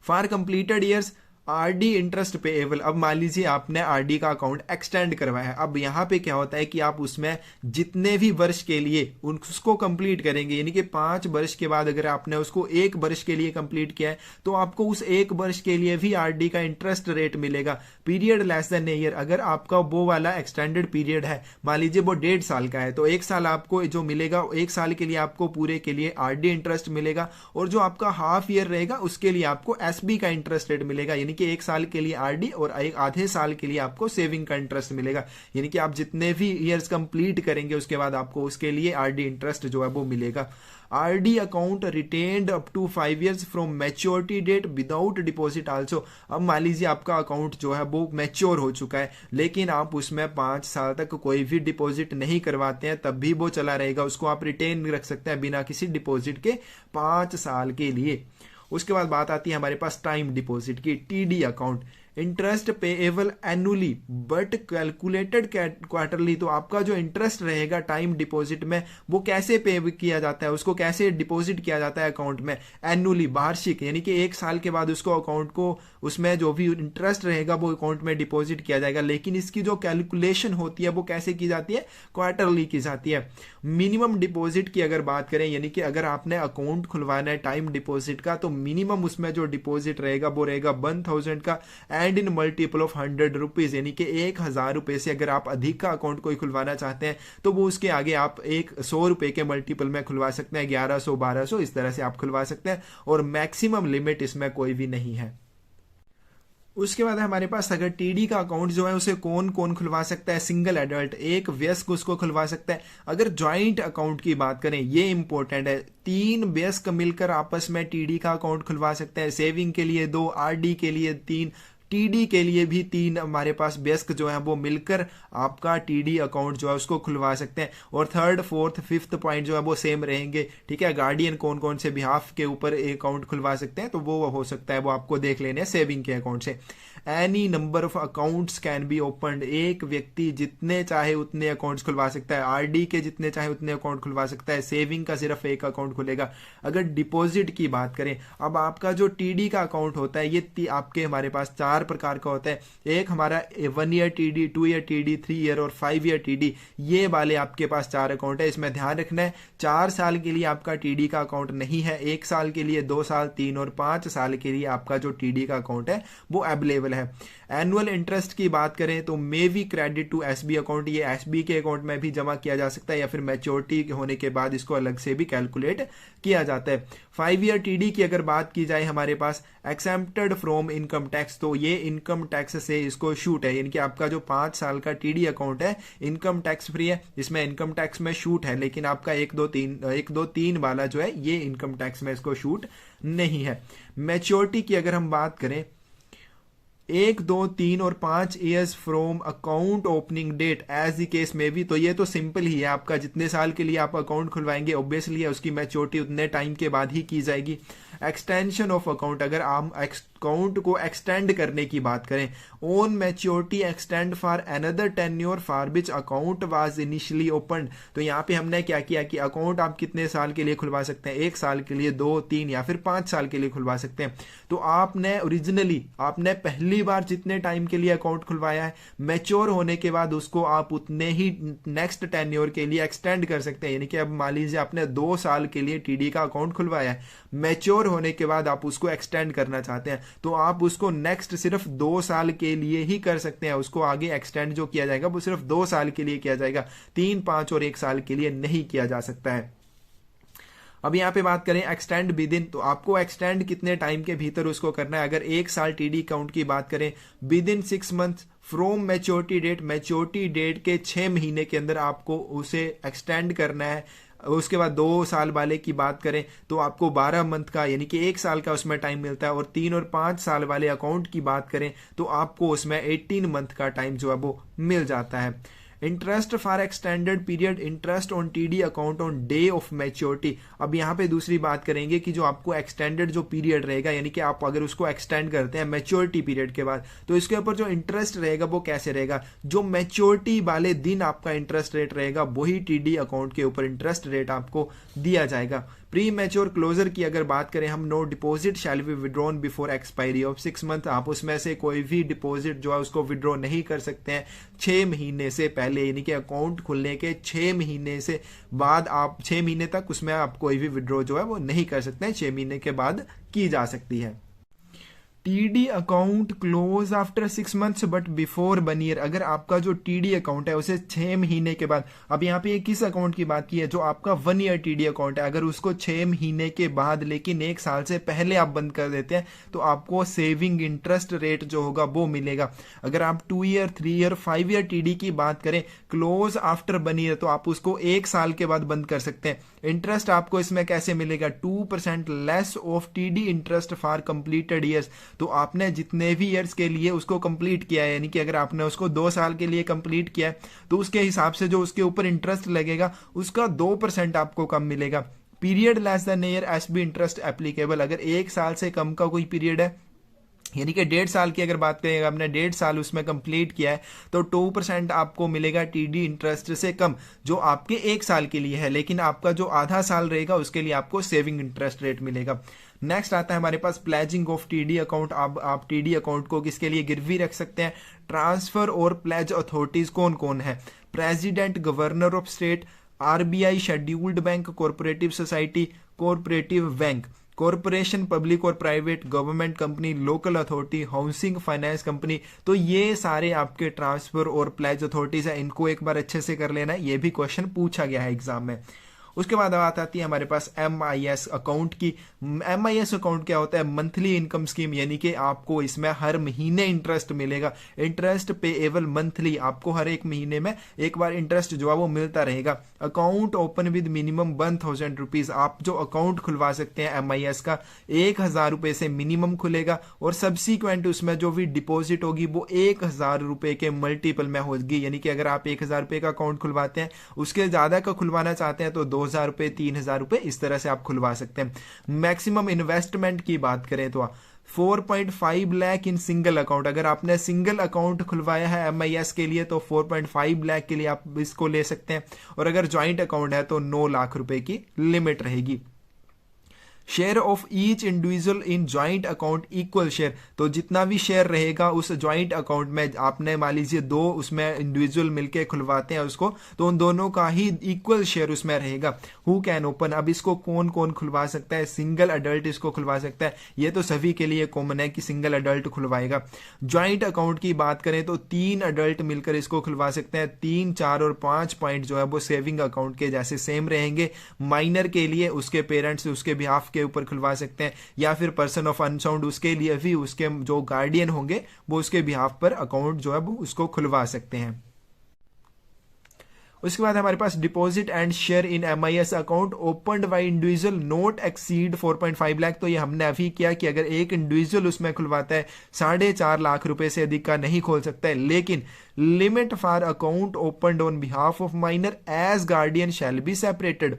For completed years RD interest payable, अब मान लीजिए आपने आरडी का अकाउंट एक्सटेंड करवाया है, अब यहाँ पे क्या होता है कि आप उसमें जितने भी वर्ष के लिए उसको कंप्लीट करेंगे, यानी कि 5 वर्ष के बाद अगर आपने उसको 1 वर्ष के लिए कंप्लीट किया है तो आपको उस 1 वर्ष के लिए भी आरडी का इंटरेस्ट रेट मिलेगा। Period less than a year, अगर आपका वो वाला एक्सटेंडेड पीरियड है, मान लीजिए वो 1.5 साल का है, तो 1 साल आपको जो मिलेगा 1 साल के लिए आपको पूरे के लिए आरडी इंटरेस्ट मिलेगा, और जो आपका हाफ ईयर रहेगा उसके लिए आपको एसबी का इंटरेस्ट रेट मिलेगा, यानी कि 1 साल के लिए आरडी और एक आधे साल के लिए आपको सेविंग का इंटरेस्ट मिलेगा, यानी कि आप जितने भी ईयर्स कंप्लीट करेंगे उसके बाद आपको उसके लिए आरडी इंटरेस्ट जो है वो मिलेगा। RD account retained up to 5 years from maturity date without deposit also, अब मान लीजिए आपका अकाउंट जो है वो मैच्योर हो चुका है लेकिन आप उसमें 5 साल तक कोई भी डिपॉजिट नहीं करवाते हैं तब भी वो चला रहेगा, उसको आप रिटेन रख सकते हैं बिना किसी डिपॉजिट के 5 साल के लिए। उसके बाद बात आती है हमारे पास टाइम डिपॉजिट की, TD account, interest payable annually but calculated quarterly, तो आपका जो इंटरेस्ट रहेगा टाइम डिपॉजिट में वो कैसे पे किया जाता है, उसको कैसे डिपॉजिट किया जाता है अकाउंट में, एनुअली वार्षिक, यानी कि 1 साल के बाद उसको अकाउंट को उसमें जो भी इंटरेस्ट रहेगा वो अकाउंट में डिपॉजिट किया जाएगा, लेकिन इसकी जो कैलकुलेशन होती है वो कैसे की जाती है, क्वार्टरली की जाती है। मिनिमम डिपॉजिट की अगर बात करें, यानी कि अगर आपने अकाउंट खुलवाना है टाइम डिपॉजिट का तो मिनिमम उसमें जो डिपॉजिट रहेगा वो रहेगा 1000 का and in multiple of 100 rupees, यानी कि 1000 रुपए से अगर आप अधिक का अकाउंट कोई खुलवाना चाहते हैं तो वो उसके आगे आप 100 रुपए के मल्टीपल में खुलवा सकते हैं, 1100 1200 इस तरह से आप खुलवा सकते हैं, और मैक्सिमम लिमिट इसमें कोई भी नहीं है। उसके बाद हमारे पास अगर टीडी का अकाउंट जो है उसे कौन कौन खुलवा सकता है, सिंगल एडल्ट, एक वयस्क उसको खुलवा सकता है। अगर ज्वाइंट अकाउंट की बात करें ये इंपॉर्टेंट है, 3 वयस्क मिलकर आपस में टीडी का अकाउंट खुलवा सकते हैं, सेविंग के लिए 2, आरडी के लिए 3, टीडी के लिए भी 3 हमारे पास वयस्क जो है वो मिलकर आपका टीडी अकाउंट जो है उसको खुलवा सकते हैं। और 3rd 4th 5th पॉइंट जो है वो सेम रहेंगे, ठीक है। गार्डियन कौन कौन से बिहाफ के ऊपर अकाउंट खुलवा सकते हैं तो वो हो सकता है वो आपको देख लेने सेविंग के अकाउंट से। Any number of accounts can be opened, एक व्यक्ति जितने चाहे उतने अकाउंट्स खुलवा सकता है, आरडी के जितने चाहे उतने अकाउंट खुलवा सकता है, सेविंग का सिर्फ एक अकाउंट खुलेगा। अगर डिपॉजिट की बात करें, अब आपका जो टीडी का अकाउंट होता है ये आपके हमारे पास 4 प्रकार का होता है, एक हमारा 1 year TD, 2 year TD, 3 year और 5 ईयर टीडी, ये वाले आपके पास 4 अकाउंट है। इसमें ध्यान रखना है 4 साल के लिए आपका टीडी का अकाउंट नहीं है, 1 साल के लिए, 2 साल, 3 और 5 साल के लिए आपका जो टीडी का अकाउंट है वो अवेलेबल है। एनुअल इंटरेस्ट की बात करें तो may be credit to SB account, ये एसबी के अकाउंट में भी जमा किया जा सकता है या फिर मैच्योरिटी होने के बाद इसको अलग से भी कैलकुलेट किया जाता है। 5 ईयर टीडी की अगर बात की जाए हमारे पास एक्सेम्प्टेड फ्रॉम इनकम टैक्स, तो ये इनकम टैक्स से इसको शूट है, यानी कि आपका जो 5 साल का टीडी अकाउंट है इनकम टैक्स फ्री है, इसमें इनकम टैक्स में शूट है, लेकिन आपका 1 2 3 वाला जो है ये इनकम टैक्स में इसको शूट नहीं है। मैच्योरिटी की अगर हम बात करें 1 2 3 और 5 years from account opening date as the case में भी, तो ये तो सिंपल ही है, आपका जितने साल के लिए आप अकाउंट खुलवाएंगे ऑब्वियसली उसकी मैच्योरिटी उतने टाइम के बाद ही की जाएगी। एक्सटेंशन ऑफ अकाउंट, अगर आप अकाउंट को एक्सटेंड करने की बात करें, on maturity extend for another tenure for which account was initially open, तो यहाँ पे हमने क्या किया कि अकाउंट आप कितने साल के लिए खुलवा सकते हैं, 1 साल के लिए, 2 3 या फिर 5 साल के लिए खुलवा सकते हैं। तो आपने ओरिजिनली आपने पहली बार जितने टाइम के लिए अकाउंट खुलवाया है, मैच्योर होने के बाद उसको आप उतने ही नेक्स्ट टेन्योर के लिए एक्सटेंड कर सकते हैं, यानी कि अब मान लीजिए आपने 2 साल के लिए टीडी का अकाउंट खुलवाया है, मैच्योर होने के बाद आप उसको एक्सटेंड करना चाहते हैं तो आप उसको नेक्स्ट सिर्फ 2 साल के लिए ही कर सकते हैं, उसको आगे एक्सटेंड जो किया जाएगा वो सिर्फ 2 साल के लिए किया जाएगा, 3 5 और 1 साल के लिए नहीं किया जा सकता है। अब यहाँ पे बात करें एक्सटेंड विद इन, तो आपको एक्सटेंड कितने टाइम के भीतर उसको करना है। अगर 1 साल टीडी अकाउंट की बात करें, within 6 month from maturity date के 6 महीने के अंदर आपको उसे एक्सटेंड करना है। उसके बाद 2 साल वाले की बात करें तो आपको 12 मंथ का यानी कि 1 साल का उसमें टाइम मिलता है, और 3 और 5 साल वाले अकाउंट की बात करें तो आपको उसमें 18 मंथ का टाइम जो है वो मिल जाता है। Interest for extended period, interest on TD account on day of maturity. अब यहाँ पे दूसरी बात करेंगे कि जो आपको एक्सटेंडेड जो पीरियड रहेगा, यानी कि आप अगर उसको एक्सटेंड करते हैं मैच्योरिटी पीरियड के बाद, तो इसके ऊपर जो इंटरेस्ट रहेगा वो कैसे रहेगा। जो मैच्योरिटी वाले दिन आपका इंटरेस्ट रेट रहेगा वही टीडी अकाउंट के ऊपर इंटरेस्ट रेट आपको दिया जाएगा। प्री मैच्योर क्लोजर की अगर बात करें हम, no deposit shall be withdrawn before expiry of 6 month. आप उसमें से कोई भी डिपॉजिट जो है उसको विड्रॉ नहीं कर सकते हैं 6 महीने से पहले, यानी कि अकाउंट खुलने के 6 महीने से बाद आप 6 महीने तक उसमें आप कोई भी विड्रॉ जो है वो नहीं कर सकते हैं, 6 महीने के बाद की जा सकती है। TD account close after 6 months but before 1 year. अगर आपका जो टीडी अकाउंट है उसे 6 महीने के बाद, अब यहाँ पे किस अकाउंट की बात की है, जो आपका 1 ईयर टीडी अकाउंट है, अगर उसको 6 महीने के बाद लेकिन 1 साल से पहले आप बंद कर देते हैं तो आपको सेविंग इंटरेस्ट रेट जो होगा वो मिलेगा। अगर आप 2 ईयर 3 ईयर 5 ईयर टीडी की बात करें क्लोज आफ्टर 1 ईयर, तो आप उसको 1 साल के बाद बंद कर सकते हैं। इंटरेस्ट आपको इसमें कैसे मिलेगा, 2% less of TD interest for completed years. तो आपने जितने भी ईयर्स के लिए उसको कंप्लीट किया है, यानी कि अगर आपने उसको 2 साल के लिए कंप्लीट किया है तो उसके हिसाब से जो उसके ऊपर इंटरेस्ट लगेगा उसका 2% आपको कम मिलेगा। Period less than year SB interest applicable. अगर 1 साल से कम का कोई पीरियड है, यानी कि 1.5 साल की अगर बात करें, आपने 1.5 साल उसमें कंप्लीट किया है तो 2% आपको मिलेगा टीडी इंटरेस्ट से कम, जो आपके 1 साल के लिए है। लेकिन आपका जो आधा साल रहेगा उसके लिए आपको सेविंग इंटरेस्ट रेट मिलेगा। नेक्स्ट आता है हमारे पास प्लेजिंग ऑफ टीडी अकाउंट। अब आप टीडी अकाउंट को किसके लिए गिरवी रख सकते हैं। ट्रांसफर और प्लेज अथॉरिटीज कौन कौन है, president, governor of state, RBI, scheduled bank, cooperative society, cooperative bank, corporation, public और private, government company, local authority, housing finance company. तो ये सारे आपके ट्रांसफर और प्लेज अथॉरिटीज है, इनको एक बार अच्छे से कर लेना है, ये भी क्वेश्चन पूछा गया है एग्जाम में। उसके बाद बात आती है हमारे पास MIS अकाउंट की। MIS अकाउंट क्या होता है, मंथली इनकम स्कीम, यानी कि आपको इसमें हर महीने इंटरेस्ट मिलेगा। इंटरेस्ट पेएबल मंथली, आपको हर एक महीने में एक बार इंटरेस्ट जो है वो मिलता रहेगा। Account open with minimum 1000 rupees. आप जो अकाउंट खुलवा सकते हैं MIS का 1000 रुपए से मिनिमम खुलेगा, और सब्सिक्वेंट उसमें जो भी डिपॉजिट होगी वो 1000 रुपए के मल्टीपल में होगी। यानी कि अगर आप 1000 रुपए का अकाउंट खुलवाते हैं, उसके ज्यादा का खुलवाना चाहते हैं तो 2000 रुपए, 3000 रुपए, इस तरह से आप खुलवा सकते हैं। मैक्सिमम इन्वेस्टमेंट की बात करें तो 4.5 लाख इन सिंगल अकाउंट। अगर आपने सिंगल अकाउंट खुलवाया है MIS के लिए तो 4.5 लाख के लिए आप इसको ले सकते हैं, और अगर ज्वाइंट अकाउंट है तो 9 लाख रुपए की लिमिट रहेगी। Share of each individual in joint account equal share. तो जितना भी शेयर रहेगा उस ज्वाइंट अकाउंट में, आपने मान लीजिए 2 उसमें इंडिविजुअल मिलके खुलवाते हैं उसको, तो उन दोनों का ही इक्वल शेयर उसमें रहेगा। हु कैन ओपन, अब इसको कौन कौन खुलवा सकता है, सिंगल अडल्ट इसको खुलवा सकता है, ये तो सभी के लिए कॉमन है कि सिंगल अडल्ट खुलवाएगा। ज्वाइंट अकाउंट की बात करें तो 3 अडल्ट मिलकर इसको खुलवा सकते हैं। 3, 4 और 5 पॉइंट जो है वो सेविंग अकाउंट के जैसे सेम रहेंगे। माइनर के लिए उसके पेरेंट्स उसके बिहाफ के ऊपर खुलवा सकते हैं, या फिर पर्सन ऑफ अनसाउंड उसके लिए भी उसके जो गार्डियन होंगे वो उसके बिहाफ पर अकाउंट जो है वो उसको खुलवा सकते हैं। उसके बाद हमारे पास deposit and share in MIS account opened by individual not exceed 4.5 lakh. तो ये हमने अभी किया कि अगर एक इंडिविजुअल उसमें खुलवाता है 4.5 लाख रुपए से अधिक का नहीं खोल सकता है, लेकिन limit for account opened on behalf of minor as guardian shall be separated.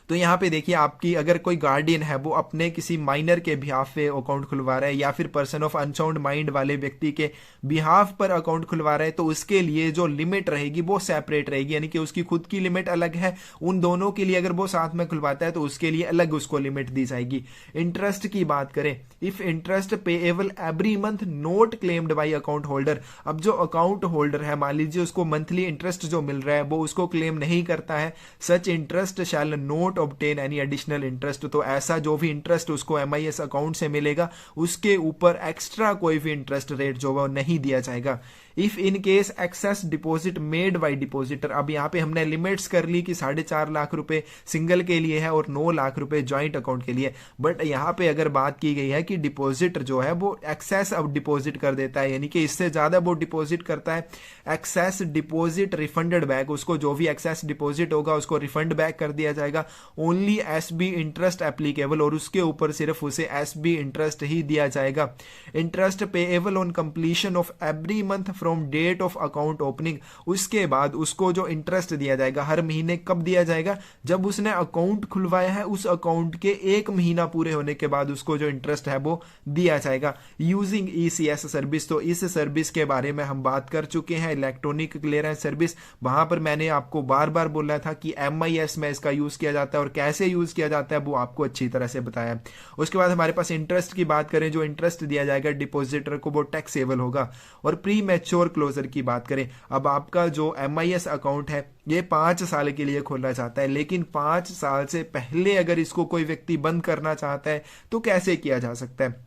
तो यहाँ पे देखिए, आपकी अगर कोई गार्डियन है वो अपने किसी माइनर के बिहाफ पे अकाउंट खुलवा रहा है, या फिर पर्सन ऑफ अनसाउंड माइंड वाले व्यक्ति के बिहाफ पर अकाउंट खुलवा रहा है, तो उसके लिए जो लिमिट रहेगी वो सेपरेट रहेगी, यानी कि उसकी खुद की लिमिट अलग है। उन दोनों के लिए अगर वो साथ में खुलवाता है तो उसके लिए अलग उसको लिमिट दी जाएगी। इंटरेस्ट की बात करें, if interest payable every month note claimed by account holder. अब जो अकाउंट होल्डर है, मान लीजिए उसको मंथली इंटरेस्ट जो मिल रहा है वो उसको क्लेम नहीं करता है, such interest shall not obtain any additional interest. तो ऐसा जो भी इंटरेस्ट उसको MIS अकाउंट से मिलेगा उसके ऊपर एक्स्ट्रा कोई भी इंटरेस्ट रेट जो वो नहीं दिया जाएगा। If in case excess deposit made by depositor, अब यहाँ पे हमने लिमिट्स कर ली कि 4.5 लाख रुपए सिंगल के लिए है और 9 लाख रुपए ज्वाइंट अकाउंट के लिए, बट यहाँ पे अगर बात की गई है कि डिपॉजिटर जो है वो एक्सेस अब डिपॉजिट कर देता है, यानी कि इससे ज्यादा वो डिपॉजिट करता है, एक्सेस डिपॉजिट रिफंडेड बैक, उसको जो भी एक्सेस डिपॉजिट होगा उसको रिफंड बैक कर दिया जाएगा, ओनली एसबी इंटरेस्ट एप्लीकेबल, और उसके ऊपर सिर्फ उसे एसबी इंटरेस्ट ही दिया जाएगा। Interest payable on completion of every month from date of account opening, उसके बाद उसको जो इंटरेस्ट दिया जाएगा हर महीने कब दिया जाएगा, जब उसने अकाउंट खुलवाया है उस अकाउंट के 1 महीना पूरे होने के बाद उसको जो इंटरेस्ट है वो दिया जाएगा। यूजिंग ईसीएस सर्विस, तो इस सर्विस के बारे में हम बात कर चुके हैं, इलेक्ट्रॉनिक क्लियरेंस सर्विस। वहां पर मैंने आपको बार बार बोला था कि एमआईएस में इसका यूज किया जाता है और कैसे यूज किया जाता है वो आपको अच्छी तरह से बताया। उसके बाद हमारे पास इंटरेस्ट की बात करें, जो इंटरेस्ट दिया जाएगा डिपॉजिटर को वो टैक्सेबल होगा। और प्री मैच्योर क्लोजर की बात करें, अब आपका जो एमआईएस अकाउंट है ये 5 साल के लिए खोलना चाहता है, लेकिन 5 साल से पहले अगर इसको कोई व्यक्ति बंद करना चाहता है तो कैसे किया जा सकता है।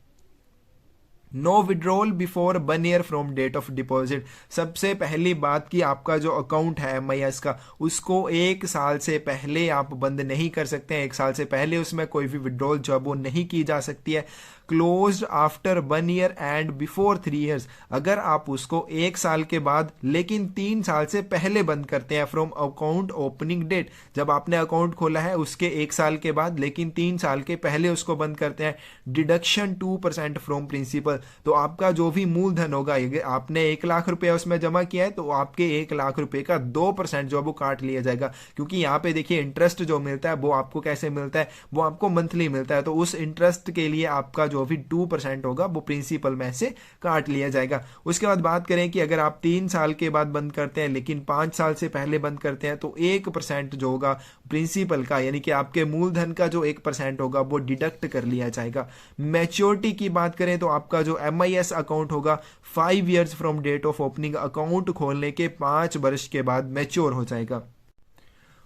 No withdrawal before 1 year from date of deposit, सबसे पहली बात कि आपका जो अकाउंट है एमआईएस का उसको 1 साल से पहले आप बंद नहीं कर सकते हैं, 1 साल से पहले उसमें कोई भी विड्रॉल जो है वो नहीं की जा सकती है। Closed after 1 year and before 3 years, अगर आप उसको 1 साल के बाद लेकिन 3 साल से पहले बंद करते हैं फ्रॉम अकाउंट ओपनिंग डेट, जब आपने अकाउंट खोला है उसके 1 साल के बाद लेकिन 3 साल के पहले उसको बंद करते हैं, डिडक्शन 2% फ्रॉम प्रिंसिपल, तो आपका जो भी मूलधन होगा, आपने 1 लाख रुपया उसमें जमा किया है तो आपके 1 लाख रुपए का 2% जो है वो काट लिया जाएगा, क्योंकि यहाँ पे देखिए इंटरेस्ट जो मिलता है वो आपको कैसे मिलता है, वो आपको मंथली मिलता है, तो उस इंटरेस्ट के लिए आपका जो भी 2% होगा वो प्रिंसिपल में से काट लिया जाएगा। उसके बाद बात करें कि अगर आप 3 साल के बाद बंद करते हैं लेकिन 5 साल से पहले बंद करते हैं तो 1% जो होगा प्रिंसिपल का, यानी कि आपके मूलधन का जो 1% होगा वो डिडक्ट कर लिया जाएगा। मैच्योरिटी की बात करें तो आपका जो एमआईएस अकाउंट होगा 5 years from date of opening, account खोलने के 5 वर्ष के बाद मैच्योर हो जाएगा।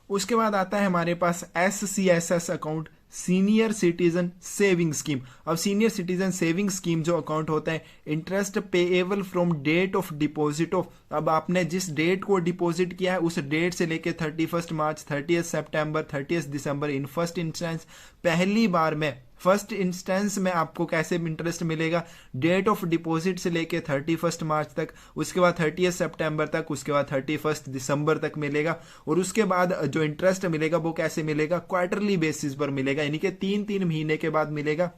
उसके बाद आता है हमारे पास SCSS account, senior citizen saving scheme. अब सीनियर सिटीजन सेविंग स्कीम जो अकाउंट होता है, interest payable from date of deposit of, अब आपने जिस डेट को डिपॉजिट किया है उस डेट से लेके 31 मार्च, 30 सितंबर, 30 दिसंबर, इन फर्स्ट इंस्टेंस, पहली बार में फर्स्ट इंस्टेंस में आपको कैसे इंटरेस्ट मिलेगा, डेट ऑफ डिपॉजिट से लेके 31 मार्च तक, उसके बाद 30 सितंबर तक, उसके बाद 31 दिसंबर तक मिलेगा, और उसके बाद जो इंटरेस्ट मिलेगा वो कैसे मिलेगा, क्वार्टरली बेसिस पर मिलेगा, यानी कि 3-3 महीने के बाद मिलेगा।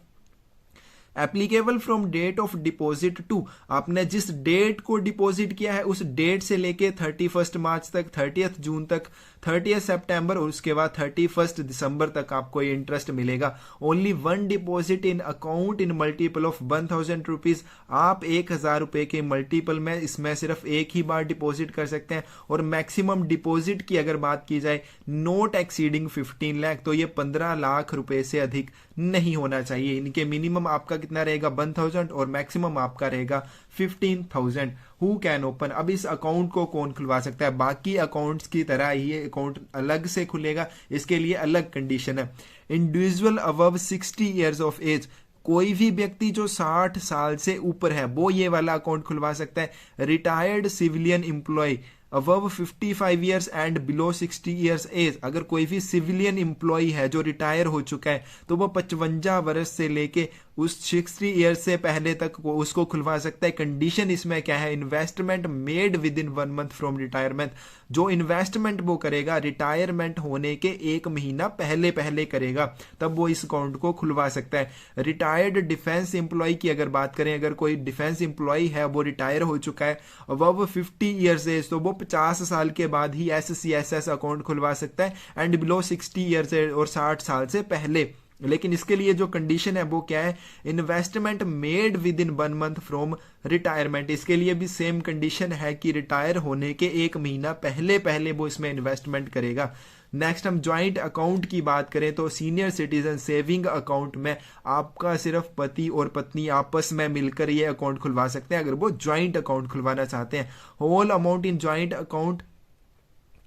Applicable from date of deposit to, आपने जिस डेट को डिपॉजिट किया है उस डेट से लेके 31 मार्च तक, 30 जून तक, 30 सितंबर और उसके बाद 31 दिसंबर तक आपको ये इंटरेस्ट मिलेगा। Only 1 deposit in account in multiple of 1000 rupees, आप 1000 रुपए के मल्टीपल में इसमें सिर्फ एक ही बार डिपॉजिट कर सकते हैं। और मैक्सिमम डिपॉजिट की अगर बात की जाए, नोट एक्सीडिंग 15 लाख, तो ये 15 लाख रुपए से अधिक नहीं होना चाहिए, इनके मिनिमम आपका कितना रहेगा 1000 और मैक्सिमम आपका रहेगा 15,000। हु कैन ओपन, अब इस अकाउंट को कौन खुलवा सकता है, बाकी अकाउंट्स की तरह ही ये अकाउंट अलग से खुलेगा, इसके लिए अलग कंडीशन है। Individual above 60 years of age, कोई भी व्यक्ति जो 60 साल से ऊपर है वो ये वाला अकाउंट खुलवा सकता है। Retired civilian employ above 55 years and below 60 years age, अगर कोई भी सिविलियन एम्प्लॉय है जो रिटायर हो चुका है तो वो 55 वर्ष से लेके उस 60 ईयर्स से पहले तक उसको खुलवा सकता है। कंडीशन इसमें क्या है, investment made with in 1 month from retirement, जो इन्वेस्टमेंट वो करेगा रिटायरमेंट होने के 1 महीना पहले पहले करेगा, तब वो इस अकाउंट को खुलवा सकता है। रिटायर्ड डिफेंस एम्प्लॉय की अगर बात करें, अगर कोई डिफेंस एम्प्लॉय है वो रिटायर हो चुका है अबव 50 ईयर्स एज, तो वो 50 साल के बाद ही एससीएसएस अकाउंट खुलवा सकता है, एंड बिलो 60 ईयर्स और 60 साल से पहले। लेकिन इसके लिए जो कंडीशन है वो क्या है, investment made with in 1 month from retirement, इसके लिए भी सेम कंडीशन है कि रिटायर होने के 1 महीना पहले पहले वो इसमें इन्वेस्टमेंट करेगा। नेक्स्ट हम ज्वाइंट अकाउंट की बात करें तो सीनियर सिटीजन सेविंग अकाउंट में आपका सिर्फ पति और पत्नी आपस में मिलकर ये अकाउंट खुलवा सकते हैं अगर वो ज्वाइंट अकाउंट खुलवाना चाहते हैं। Whole amount in joint account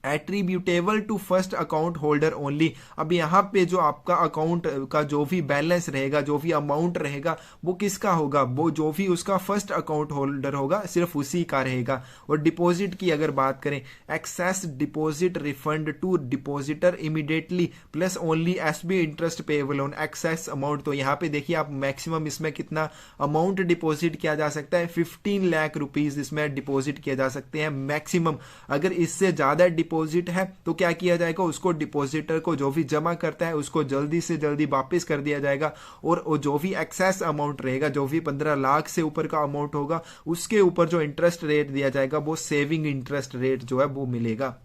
attributable to first account holder only. अब यहाँ पे जो आपका अकाउंट का जो भी बैलेंस रहेगा, जो भी अमाउंट रहेगा, वो किसका होगा? वो जो भी उसका फर्स्ट अकाउंट होल्डर होगा सिर्फ उसी का रहेगा। और डिपॉजिट की अगर बात करें, excess deposit refund to depositor immediately plus only SB interest payable on excess amount. तो यहाँ पे देखिए आप मैक्सिमम इसमें कितना अमाउंट डिपॉजिट किया जा सकता है, 15 लाख रुपीज इसमें डिपॉजिट किए जा सकते हैं मैक्सिमम। अगर इससे ज्यादा डिपॉजिट है तो क्या किया जाएगा? उसको डिपॉजिटर को जो भी जमा करता है उसको जल्दी से जल्दी वापस कर दिया जाएगा। और जो भी एक्सेस अमाउंट रहेगा, जो भी 15 लाख से ऊपर का अमाउंट होगा, उसके ऊपर जो इंटरेस्ट रेट दिया जाएगा वो सेविंग इंटरेस्ट रेट जो है वो मिलेगा।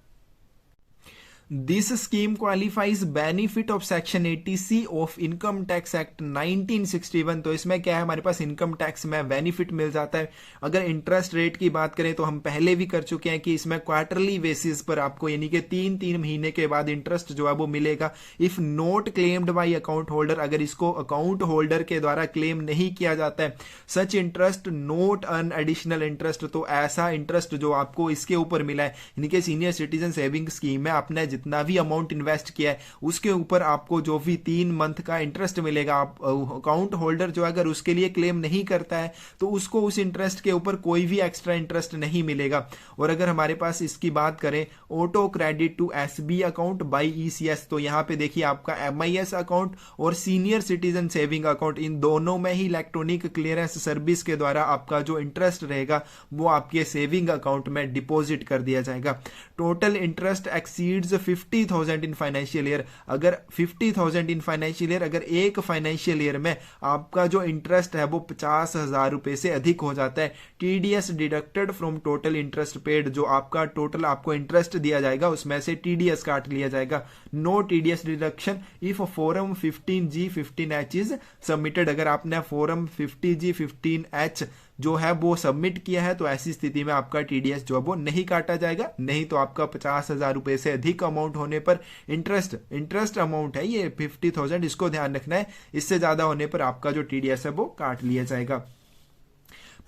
This scheme qualifies benefit of section 80C of income tax act 1961। तो इसमें क्या है, हमारे पास इनकम टैक्स में बेनिफिट मिल जाता है। अगर इंटरेस्ट रेट की बात करें तो हम पहले भी कर चुके हैं कि इसमें क्वार्टरली बेसिस पर आपको यानी कि 3-3 महीने के बाद इंटरेस्ट जो है वो मिलेगा। If not claimed by account holder, अगर इसको अकाउंट होल्डर के द्वारा क्लेम नहीं किया जाता है, such interest note earn additional interest, तो ऐसा इंटरेस्ट जो आपको इसके ऊपर मिला है यानी कि सीनियर सिटीजन सेविंग स्कीम में आपने जितना भी अमाउंट इन्वेस्ट किया है उसके ऊपर आपको जो भी 3 मंथ का इंटरेस्ट मिलेगा, आप अकाउंट होल्डर जो अगर उसके लिए क्लेम नहीं करता है तो उसको उस इंटरेस्ट के ऊपर कोई भी एक्स्ट्रा इंटरेस्ट नहीं मिलेगा। और अगर हमारे पास इसकी बात करें auto credit to SB account by ECS, तो यहां पे देखिए आपका एमआईएस अकाउंट और सीनियर सिटीजन सेविंग अकाउंट, इन दोनों में ही इलेक्ट्रॉनिक क्लियरेंस सर्विस के द्वारा आपका जो इंटरेस्ट रहेगा वो आपके सेविंग अकाउंट में डिपॉजिट कर दिया जाएगा। Total interest exceeds 50,000 in financial year, अगर 50,000 इन फाइनेंशियल ईयर, अगर एक फाइनेंशियल ईयर में आपका जो इंटरेस्ट है वो 50,000 रुपए से अधिक हो जाता है, TDS deducted from total interest paid, जो आपका टोटल आपको इंटरेस्ट दिया जाएगा उसमें से टीडीएस काट लिया जाएगा। No TDS deduction if form 15G 15H is submitted, अगर आपने फॉर्म 50G 15H जो है वो सबमिट किया है तो ऐसी स्थिति में आपका टीडीएस जो है वो नहीं काटा जाएगा। नहीं तो आपका 50,000 रुपए से अधिक अमाउंट होने पर इंटरेस्ट अमाउंट है ये 50,000, इसको ध्यान रखना है। इससे ज्यादा होने पर आपका जो टीडीएस है वो काट लिया जाएगा।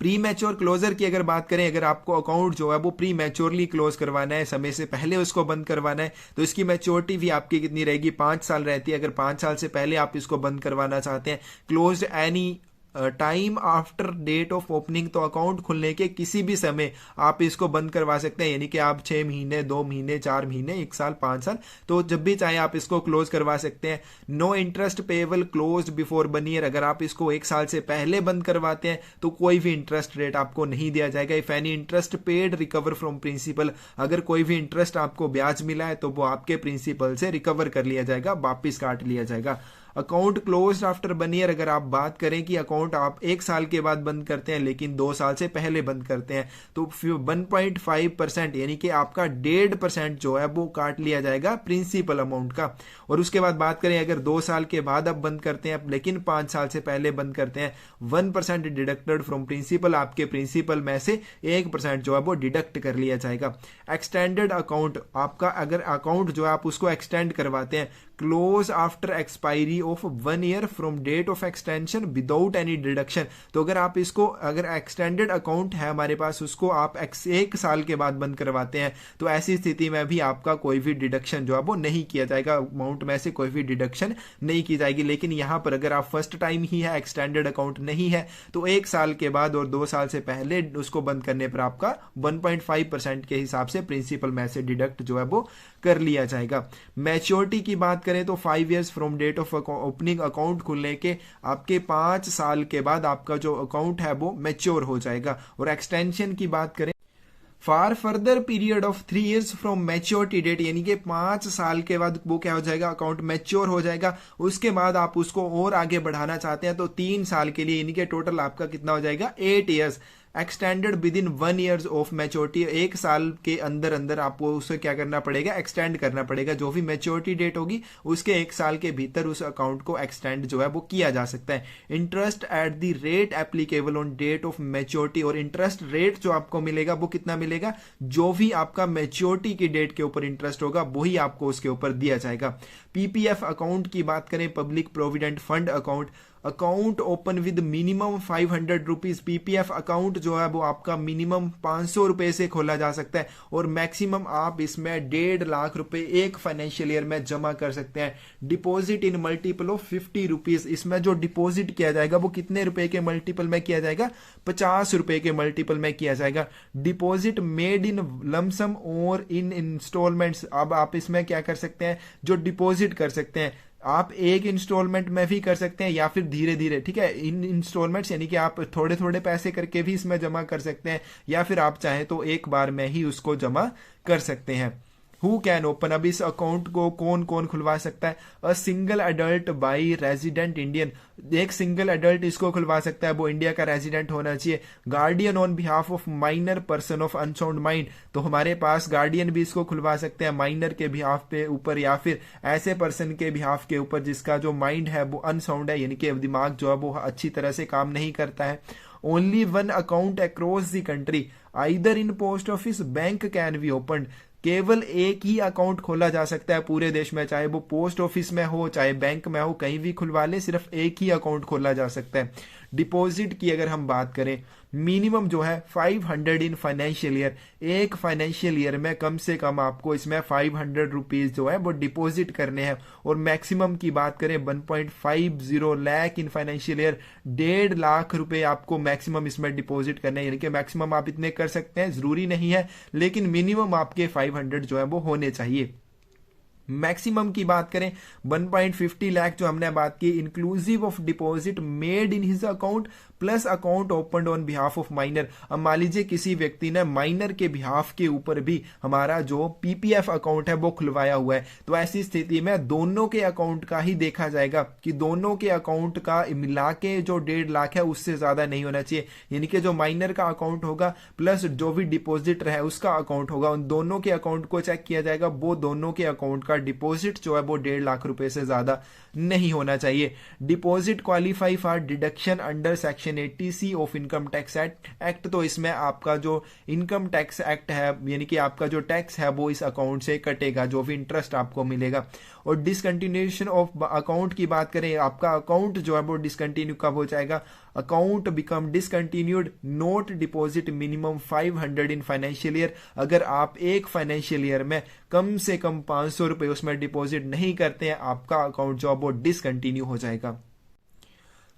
प्री मैच्योर क्लोजर की अगर बात करें, अगर आपको अकाउंट जो है वो प्री मैच्योरली क्लोज करवाना है, समय से पहले उसको बंद करवाना है, तो इसकी मैच्योरिटी भी आपकी कितनी रहेगी? 5 साल रहती है। अगर 5 साल से पहले आप इसको बंद करवाना चाहते हैं, close any time after date of opening, तो अकाउंट खुलने के किसी भी समय आप इसको बंद करवा सकते हैं, यानी कि आप 6 महीने, 2 महीने, 4 महीने, 1 साल, 5 साल, तो जब भी चाहे आप इसको क्लोज करवा सकते हैं। No interest payable closed before 1 year, अगर आप इसको 1 साल से पहले बंद करवाते हैं तो कोई भी इंटरेस्ट रेट आपको नहीं दिया जाएगा। If any interest paid recover from principal, अगर कोई भी इंटरेस्ट आपको ब्याज मिला है तो वो आपके प्रिंसिपल से रिकवर कर लिया जाएगा, वापिस काट लिया जाएगा। अकाउंट क्लोज्ड आफ्टर 1 ईयर, अगर आप बात करें कि अकाउंट आप 1 साल के बाद बंद करते हैं लेकिन 2 साल से पहले बंद करते हैं, तो 1.5% यानी कि आपका 1.5% जो है वो काट लिया जाएगा प्रिंसिपल अमाउंट का। और उसके बाद बात करें अगर 2 साल के बाद आप बंद करते हैं लेकिन 5 साल से पहले बंद करते हैं, 1% डिडक्टेड फ्रॉम प्रिंसिपल, आपके प्रिंसिपल में से 1% जो है वो डिडक्ट कर लिया जाएगा। एक्सटेंडेड अकाउंट, आपका अगर अकाउंट जो है आप उसको एक्सटेंड करवाते हैं, close after expiry of 1 year from date of extension without any deduction, तो अगर आप इसको, अगर एक्सटेंडेड अकाउंट है हमारे पास, उसको आप 1 साल के बाद बंद करवाते हैं तो ऐसी स्थिति में भी आपका कोई भी डिडक्शन जो है वो नहीं किया जाएगा, अमाउंट में से कोई भी डिडक्शन नहीं की जाएगी। लेकिन यहां पर अगर आप फर्स्ट टाइम ही है, एक्सटेंडेड अकाउंट नहीं है, तो 1 साल के बाद और 2 साल से पहले उसको बंद करने पर आपका 1.5% के हिसाब से प्रिंसिपल में से डिडक्ट जो है वो कर लिया जाएगा। मैच्योरिटी की बात करें तो 5 years from date of opening, account खुलने के आपके 5 साल के बाद आपका जो अकाउंट है वो मैच्योर हो जाएगा। और एक्सटेंशन की बात करें, for further period of 3 years from maturity date, यानी कि 5 साल के बाद वो क्या हो जाएगा, अकाउंट मैच्योर हो जाएगा। उसके बाद आप उसको और आगे बढ़ाना चाहते हैं तो 3 साल के लिए, यानी कि टोटल आपका कितना हो जाएगा, 8 years. Extended with in 1 year of maturity, 1 साल के अंदर अंदर आपको उसे क्या करना पड़ेगा, एक्सटेंड करना पड़ेगा। जो भी मैच्योरिटी डेट होगी उसके 1 साल के भीतर उस अकाउंट को एक्सटेंड जो है वो किया जा सकता है। Interest at the rate applicable on date of maturity, और इंटरेस्ट रेट जो आपको मिलेगा वो कितना मिलेगा, जो भी आपका मैच्योरिटी की डेट के ऊपर इंटरेस्ट होगा वही आपको उसके ऊपर दिया जाएगा। पीपीएफ अकाउंट की बात करें, public provident fund account, account open with minimum 500 rupees. PPF account जो है वो आपका मिनिमम 500 रुपए से खोला जा सकता है और मैक्सिमम आप इसमें 1.5 लाख रुपए एक फाइनेंशियल ईयर में जमा कर सकते हैं। Deposit in multiple of 50 rupees, इसमें जो डिपॉजिट किया जाएगा वो कितने रुपए के मल्टीपल में किया जाएगा, 50 रुपए के मल्टीपल में किया जाएगा। डिपॉजिट मेड इन लमसम और इन इंस्टॉलमेंट्स, अब आप इसमें क्या कर सकते हैं, जो डिपॉजिट कर सकते हैं आप एक इंस्टॉलमेंट में भी कर सकते हैं या फिर धीरे धीरे, ठीक है। इन इंस्टॉलमेंट्स यानी कि आप थोड़े थोड़े पैसे करके भी इसमें जमा कर सकते हैं या फिर आप चाहें तो एक बार में ही उसको जमा कर सकते हैं। हु कैन ओपन, अब इस अकाउंट को कौन कौन खुलवा सकता है, a single adult by resident Indian, एक सिंगल अडल्ट इसको खुलवा सकता है, वो इंडिया का रेजिडेंट होना चाहिए। Guardian on behalf of minor person of unsound mind, तो हमारे पास गार्डियन भी इसको खुलवा सकते हैं माइनर के बिहाफ पे ऊपर या फिर ऐसे पर्सन के बिहाफ के ऊपर जिसका जो माइंड है वो अनसाउंड है, यानी कि दिमाग जो है वो अच्छी तरह से काम नहीं करता है। Only one account across the country either in post office bank can be open, केवल एक ही अकाउंट खोला जा सकता है पूरे देश में, चाहे वो पोस्ट ऑफिस में हो चाहे बैंक में हो, कहीं भी खुलवा ले, सिर्फ एक ही अकाउंट खोला जा सकता है। डिपॉजिट की अगर हम बात करें, मिनिमम जो है 500 इन फाइनेंशियल ईयर, एक फाइनेंशियल ईयर में कम से कम आपको इसमें 500 रुपीज जो है वो डिपॉजिट करने हैं। और मैक्सिमम की बात करें 1.50 lakh in financial year, 1.5 lakh रुपए आपको मैक्सिमम इसमें डिपॉजिट करने हैं, यानी कि मैक्सिमम आप इतने कर सकते हैं, जरूरी नहीं है, लेकिन मिनिमम आपके 500 जो है वो होने चाहिए। मैक्सिमम की बात करें 1.50 लाख जो हमने बात की, inclusive of deposit made in his account plus account open on behalf of minor. अब मान लीजिए किसी व्यक्ति ने माइनर के बिहाफ के ऊपर भी हमारा जो पीपीएफ अकाउंट है वो खुलवाया हुआ है, तो ऐसी स्थिति में दोनों के अकाउंट का ही देखा जाएगा कि दोनों के अकाउंट का मिला के जो 1.5 लाख है उससे ज्यादा नहीं होना चाहिए, यानी कि जो माइनर का अकाउंट होगा प्लस जो भी डिपॉजिटर है उसका अकाउंट होगा, उन दोनों के अकाउंट को चेक किया जाएगा, वो दोनों के अकाउंट का डिपॉजिट जो है वो 1.5 लाख रुपए से ज्यादा नहीं होना चाहिए। Deposit qualify for deduction under section 80C of income tax act, तो इसमें आपका जो इनकम टैक्स एक्ट है यानी कि आपका जो टैक्स है वो इस अकाउंट से कटेगा, जो भी इंटरेस्ट आपको मिलेगा। और डिसकंटिन्यूएशन ऑफ अकाउंट की बात करें, आपका अकाउंट जो है वो डिसकंटिन्यू कब हो जाएगा, account become discontinued note deposit minimum 500 in financial year, अगर आप एक फाइनेंशियल ईयर में कम से कम 500 रुपए उसमें डिपॉजिट नहीं करते हैं, आपका अकाउंट जो है वो डिसकंटिन्यू हो जाएगा।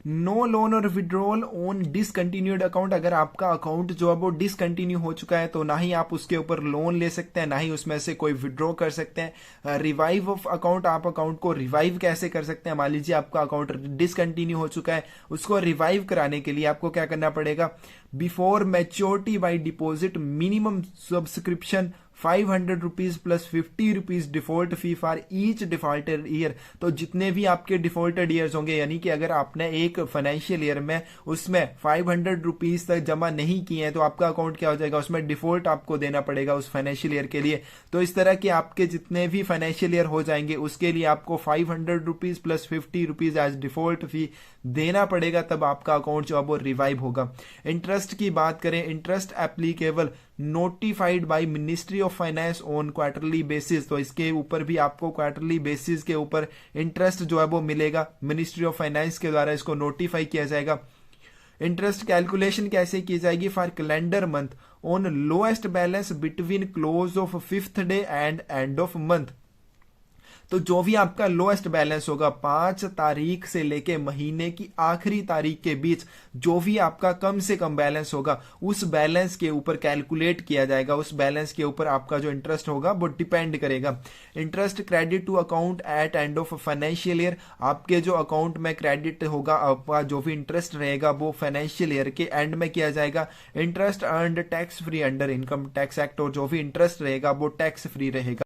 नो लोन और विड्रॉल ऑन डिसकंटिन्यूड अकाउंट, अगर आपका अकाउंट जो है वो डिसकंटिन्यू हो चुका है तो ना ही आप उसके ऊपर लोन ले सकते हैं, ना ही उसमें से कोई विड्रॉ कर सकते हैं। रिवाइव ऑफ अकाउंट, आप अकाउंट को रिवाइव कैसे कर सकते हैं, मान लीजिए आपका अकाउंट डिसकंटिन्यू हो चुका है, उसको रिवाइव कराने के लिए आपको क्या करना पड़ेगा, before maturity by deposit minimum subscription 500 rupees plus 50 rupees default fee for each defaulted year, तो जितने भी आपके डिफॉल्टेड ईयर्स होंगे, यानी कि अगर आपने एक फाइनेंशियल ईयर में उसमें 500 रुपीज तक जमा नहीं किए हैं तो आपका अकाउंट क्या हो जाएगा, उसमें डिफॉल्ट आपको देना पड़ेगा उस फाइनेंशियल ईयर के लिए। तो इस तरह के आपके जितने भी फाइनेंशियल ईयर हो जाएंगे उसके लिए आपको 500 rupees plus 50 rupees as default fee देना पड़ेगा, तब आपका अकाउंट जो है वो रिवाइव होगा। इंटरेस्ट की बात करें, interest applicable notified by ministry of finance on quarterly basis, तो इसके ऊपर भी आपको क्वार्टरली बेसिस के ऊपर इंटरेस्ट जो है वो मिलेगा, मिनिस्ट्री ऑफ फाइनेंस के द्वारा इसको नोटिफाई किया जाएगा। इंटरेस्ट कैलकुलेशन कैसे की जाएगी, for calendar month on lowest balance between close of 5th day and end of month, तो जो भी आपका लोएस्ट बैलेंस होगा 5 तारीख से लेके महीने की आखिरी तारीख के बीच जो भी आपका कम से कम बैलेंस होगा उस बैलेंस के ऊपर कैलकुलेट किया जाएगा, उस बैलेंस के ऊपर आपका जो इंटरेस्ट होगा वो डिपेंड करेगा। Interest credit to account at end of financial year, आपके जो अकाउंट में क्रेडिट होगा आपका जो भी इंटरेस्ट रहेगा वो फाइनेंशियल ईयर के एंड में किया जाएगा। Interest earned tax free under income tax act, और जो भी इंटरेस्ट रहेगा वो टैक्स फ्री रहेगा।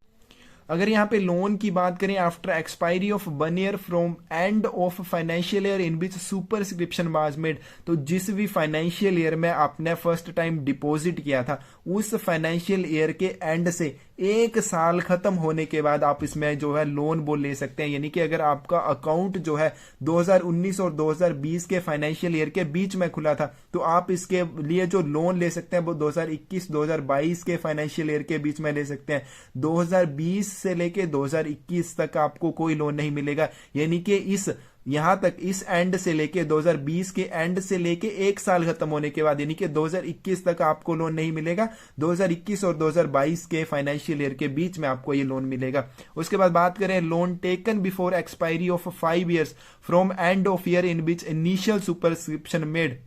अगर यहाँ पे लोन की बात करें, after expiry of 1 year from end of financial year in which superscription was made, तो जिस भी फाइनेंशियल ईयर में आपने फर्स्ट टाइम डिपॉजिट किया था उस फाइनेंशियल ईयर के एंड से 1 साल खत्म होने के बाद आप इसमें जो है लोन वो ले सकते हैं। यानी कि अगर आपका अकाउंट जो है 2019 और 2020 के फाइनेंशियल ईयर के बीच में खुला था तो आप इसके लिए जो लोन ले सकते हैं वो 2021-2022 के फाइनेंशियल ईयर के बीच में ले सकते हैं। 2020 से लेके 2021 तक आपको कोई लोन नहीं मिलेगा, यानी कि इस यहां तक इस एंड से लेके 2020 के एंड से लेके एक साल खत्म होने के बाद यानी कि 2021 तक आपको लोन नहीं मिलेगा, 2021 और 2022 के फाइनेंशियल ईयर के बीच में आपको ये लोन मिलेगा। उसके बाद बात करें loan taken before expiry of 5 years from end of year in which initial superscription made.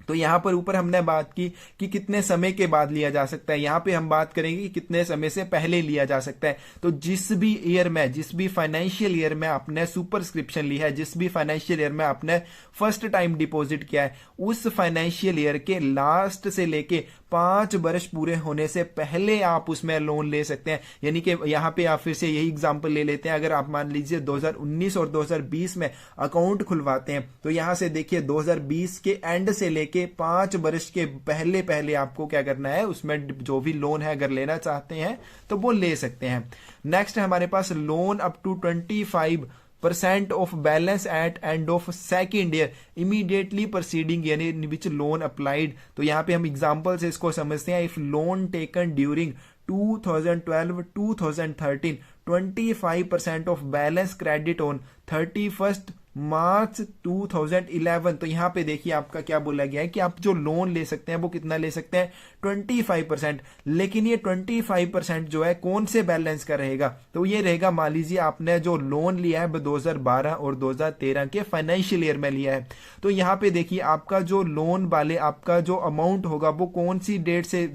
तो यहां पर ऊपर हमने बात की कि कितने समय के बाद लिया जा सकता है, यहां पे हम बात करेंगे कि कितने समय से पहले लिया जा सकता है। तो जिस भी ईयर में, जिस भी फाइनेंशियल ईयर में आपने सुपरस्क्रिप्शन ली है, जिस भी फाइनेंशियल ईयर में आपने फर्स्ट टाइम डिपॉजिट किया है, उस फाइनेंशियल ईयर के लास्ट से लेके 5 वर्ष पूरे होने से पहले आप उसमें लोन ले सकते हैं। यानी कि यहां पे आप फिर से यही एग्जांपल ले लेते हैं। अगर आप मान लीजिए 2019 और 2020 में अकाउंट खुलवाते हैं, तो यहां से देखिए 2020 के एंड से लेके 5 वर्ष के पहले पहले आपको क्या करना है, उसमें जो भी लोन है अगर लेना चाहते हैं तो वो ले सकते हैं। नेक्स्ट हमारे पास loan up to 25% of balance at end of second year immediately proceeding यानी इन विच लोन अप्लाइड। तो यहां पे हम एग्जांपल से इसको समझते हैं। If loan taken during 2012-2013 25% of balance credit on 31 मार्च 2011। तो यहां पे देखिए आपका क्या बोला गया है कि आप जो लोन ले सकते हैं वो कितना ले सकते हैं, 25%। लेकिन ये 25% जो है कौन से बैलेंस का रहेगा, तो ये रहेगा, मान लीजिए आपने जो लोन लिया है 2012 और 2013 के फाइनेंशियल ईयर में लिया है। तो यहां पे देखिए आपका जो लोन वाले आपका जो अमाउंट होगा वो कौन सी डेट से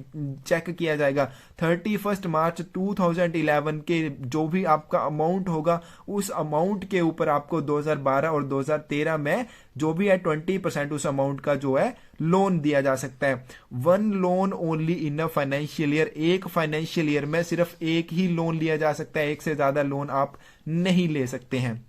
चेक किया जाएगा, 31 मार्च 2011 के जो भी आपका अमाउंट होगा उस अमाउंट के ऊपर आपको 2012 और 2013 में जो भी है 20% उस अमाउंट का जो है लोन दिया जा सकता है। 1 loan only in a financial year, एक फाइनेंशियल ईयर में सिर्फ एक ही लोन लिया जा सकता है, एक से ज्यादा लोन आप नहीं ले सकते हैं।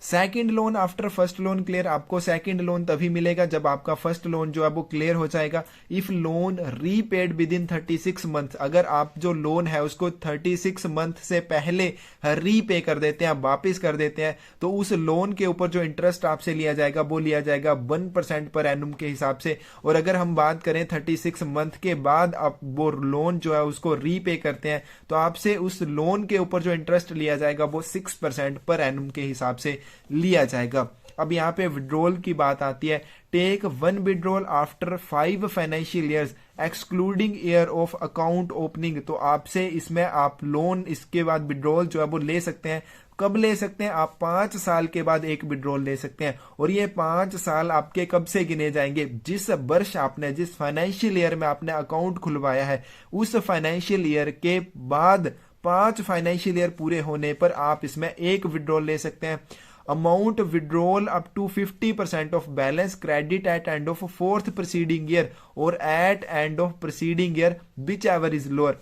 Second loan after first loan clear, आपको सेकंड लोन तभी मिलेगा जब आपका फर्स्ट लोन जो है वो क्लियर हो जाएगा। If loan repaid with in 36 month, अगर आप जो लोन है उसको 36 मंथ से पहले रीपे कर देते हैं, वापिस कर देते हैं, तो उस लोन के ऊपर जो इंटरेस्ट आपसे लिया जाएगा वो लिया जाएगा 1% पर एनुम के हिसाब से। और अगर हम बात करें 36 मंथ के बाद आप वो लोन जो है उसको रीपे करते हैं, तो आपसे उस लोन के ऊपर जो इंटरेस्ट लिया जाएगा वो 6% पर एनुम के हिसाब से लिया जाएगा। अब यहां पे विड्रॉल की बात आती है। Take 1 withdrawal after 5 financial years excluding year of account opening. तो आपसे इसमें आप लोन इसके बाद विड्रॉल जो है वो ले सकते हैं। कब ले सकते हैं, आप 5 साल के बाद एक विड्रॉल ले सकते हैं। और ये 5 साल आपके कब से गिने जाएंगे, जिस वर्ष आपने, जिस फाइनेंशियल ईयर में आपने अकाउंट खुलवाया है उस फाइनेंशियल ईयर के बाद 5 फाइनेंशियल ईयर पूरे होने पर आप इसमें एक विड्रॉल ले सकते हैं। Amount withdrawal up to 50% of balance credit at end of 4th proceeding year और at end of proceeding year whichever is lower.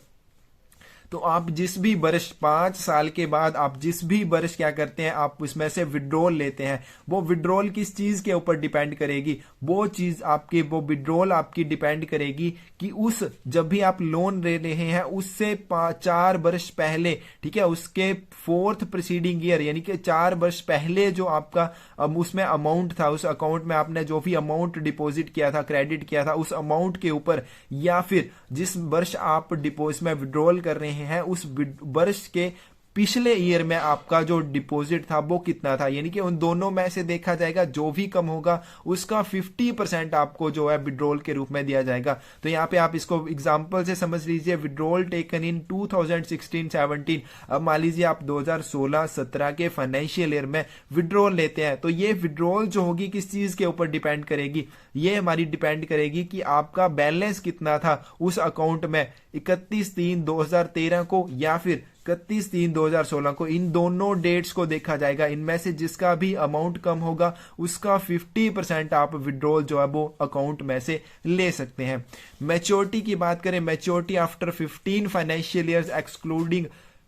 तो आप जिस भी वर्ष 5 साल के बाद आप जिस भी वर्ष क्या करते हैं, आप उसमें से विड्रॉल लेते हैं, वो विड्रॉल किस चीज के ऊपर डिपेंड करेगी, वो चीज आपकी, वो विड्रॉल आपकी डिपेंड करेगी कि उस जब भी आप लोन ले रहे हैं उससे 4 वर्ष पहले, ठीक है, उसके 4th प्रोसीडिंग ईयर यानी कि 4 वर्ष पहले जो आपका उसमें अमाउंट था, उस अकाउंट में आपने जो भी अमाउंट डिपॉजिट किया था, क्रेडिट किया था, उस अमाउंट के ऊपर, या फिर जिस वर्ष आप डिपॉजिट में विड्रॉल कर रहे हैं उस वर्ष के पिछले ईयर में आपका जो डिपॉजिट था वो कितना था। यानी कि उन दोनों में से देखा जाएगा, जो भी कम होगा उसका 50% आपको जो है विड्रॉल के रूप में दिया जाएगा। तो यहाँ पे आप इसको एग्जांपल से समझ लीजिए। विड्रॉल टेकन इन 2016-17, अब मान लीजिए आप 2016-17 के फाइनेंशियल ईयर में विड्रॉल लेते हैं, तो ये विड्रॉल जो होगी किस चीज के ऊपर डिपेंड करेगी, ये हमारी डिपेंड करेगी कि आपका बैलेंस कितना था उस अकाउंट में 31/3/2013 को या फिर 31/3/2016 को। इन दोनों डेट्स को देखा जाएगा, इनमें से जिसका भी अमाउंट कम होगा उसका 50% आप विड्रॉल जो है वो अकाउंट में से ले सकते हैं। मैच्योरिटी की बात करें, maturity after 15 financial years excluding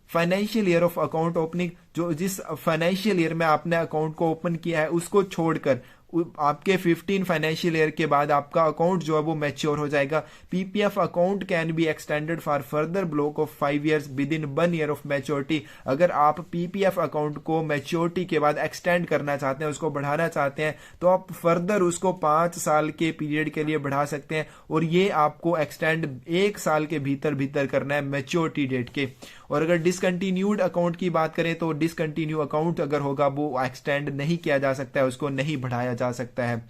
financial year of account opening, जो जिस फाइनेंशियल ईयर में आपने अकाउंट को ओपन किया है उसको छोड़कर आपके 15 फाइनेंशियल ईयर के बाद आपका अकाउंट जो है वो मैच्योर हो जाएगा। PPF account can be extended for further block of 5 years with in 1 year of maturity. अगर आप पीपीएफ अकाउंट को मैच्योरिटी के बाद एक्सटेंड करना चाहते हैं, उसको बढ़ाना चाहते हैं, तो आप फर्दर उसको 5 साल के पीरियड के लिए बढ़ा सकते हैं, और ये आपको एक्सटेंड 1 साल के भीतर भीतर करना है मैच्योरिटी डेट के। और अगर डिसकंटिन्यूड अकाउंट की बात करें तो डिसकंटिन्यू अकाउंट अगर होगा वो एक्सटेंड नहीं किया जा सकता है, उसको नहीं बढ़ाया जा सकता है।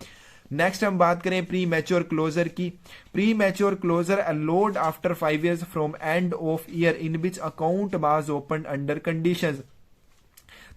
नेक्स्ट हम बात करें प्री मैच्योर क्लोजर की। Premature closure allowed after 5 years from end of year in which account was open under conditions.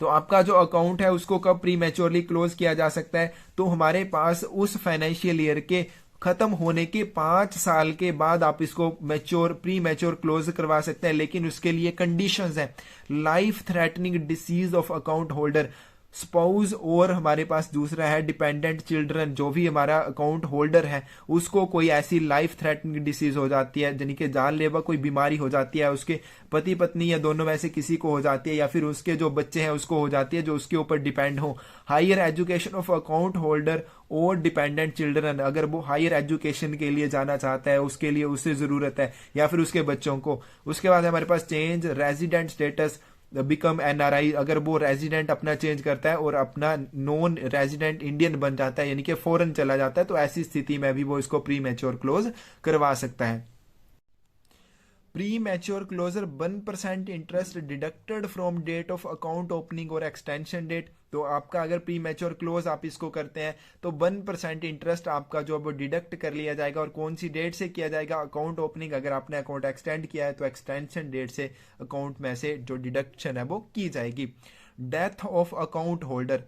तो आपका जो अकाउंट है उसको कब प्री मैच्योरली क्लोज किया जा सकता है, तो हमारे पास उस फाइनेंशियल ईयर के खत्म होने के 5 साल के बाद आप इसको मैच्योर प्री मैच्योर क्लोज करवा सकते हैं, लेकिन उसके लिए कंडीशंस हैं। Life threatening disease of account holder, spouse, और हमारे पास दूसरा है डिपेंडेंट चिल्ड्रन, जो भी हमारा अकाउंट होल्डर है उसको कोई ऐसी लाइफ थ्रेटनिंग डिसीज हो जाती है, यानी कि जानलेवा कोई बीमारी हो जाती है, उसके पति पत्नी या दोनों में से किसी को हो जाती है, या फिर उसके जो बच्चे हैं उसको हो जाती है जो उसके ऊपर डिपेंड हो। Higher education of account holder और डिपेंडेंट चिल्ड्रन, अगर वो हायर एजुकेशन के लिए जाना चाहता है, उसके लिए उससे जरूरत है, या फिर उसके बच्चों को। उसके बाद हमारे पास change resident status become NRI, अगर वो रेजिडेंट अपना चेंज करता है और अपना नॉन रेजिडेंट इंडियन बन जाता है, यानी कि फॉरेन चला जाता है, तो ऐसी स्थिति में भी वो इसको प्री मैच्योर क्लोज करवा सकता है। Premature closure 1% interest deducted from date of account opening और एक्सटेंशन डेट। तो आपका अगर प्री मैच्योर क्लोज आप इसको करते हैं तो 1% इंटरेस्ट आपका जो वो डिडक्ट कर लिया जाएगा, और कौन सी डेट से किया जाएगा, अकाउंट ओपनिंग, अगर आपने अकाउंट एक्सटेंड किया है तो एक्सटेंशन डेट से अकाउंट में से जो डिडक्शन है वो की जाएगी। डेथ ऑफ अकाउंट होल्डर,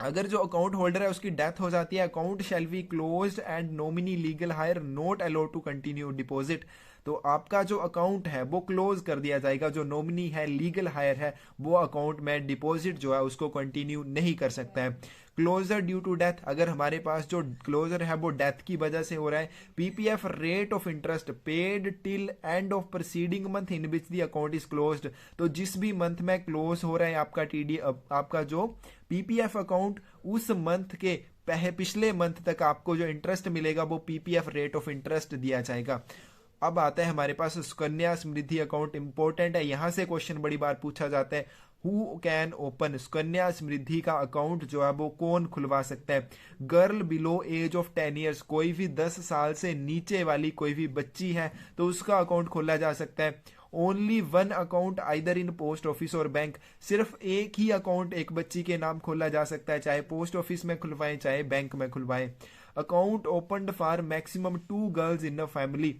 अगर जो अकाउंट होल्डर है उसकी डेथ हो जाती है, account shall be closed and nominee legal heir not allowed to continue deposit. तो आपका जो अकाउंट है वो क्लोज कर दिया जाएगा, जो नॉमिनी है, लीगल हायर है, वो अकाउंट में डिपॉजिट जो है उसको कंटिन्यू नहीं कर सकता है। क्लोजर ड्यू टू डेथ, अगर हमारे पास जो क्लोजर है वो डेथ की वजह से हो रहा है। PPF rate of interest paid till end of preceding month in which the account is closed. तो जिस भी मंथ में क्लोज हो रहा है आपका टीडी, आपका जो पीपीएफ अकाउंट, उस मंथ के पिछले मंथ तक आपको जो इंटरेस्ट मिलेगा वो पीपीएफ रेट ऑफ इंटरेस्ट दिया जाएगा। अब आता है हमारे पास सुकन्या समृद्धि अकाउंट, इंपॉर्टेंट है, यहां से क्वेश्चन बड़ी बार पूछा जाता है, who can open Sukanya Samriddhi का अकाउंट जो है वो कौन खुलवा सकता है। Girl below age of 10 years, कोई भी 10 साल से नीचे वाली कोई भी बच्ची है तो उसका अकाउंट खोला जा सकता है। Only 1 account either in post office और बैंक, सिर्फ एक ही अकाउंट एक बच्ची के नाम खोला जा सकता है, चाहे पोस्ट ऑफिस में खुलवाएं चाहे बैंक में खुलवाएं। Account opened for maximum 2 girls in a family,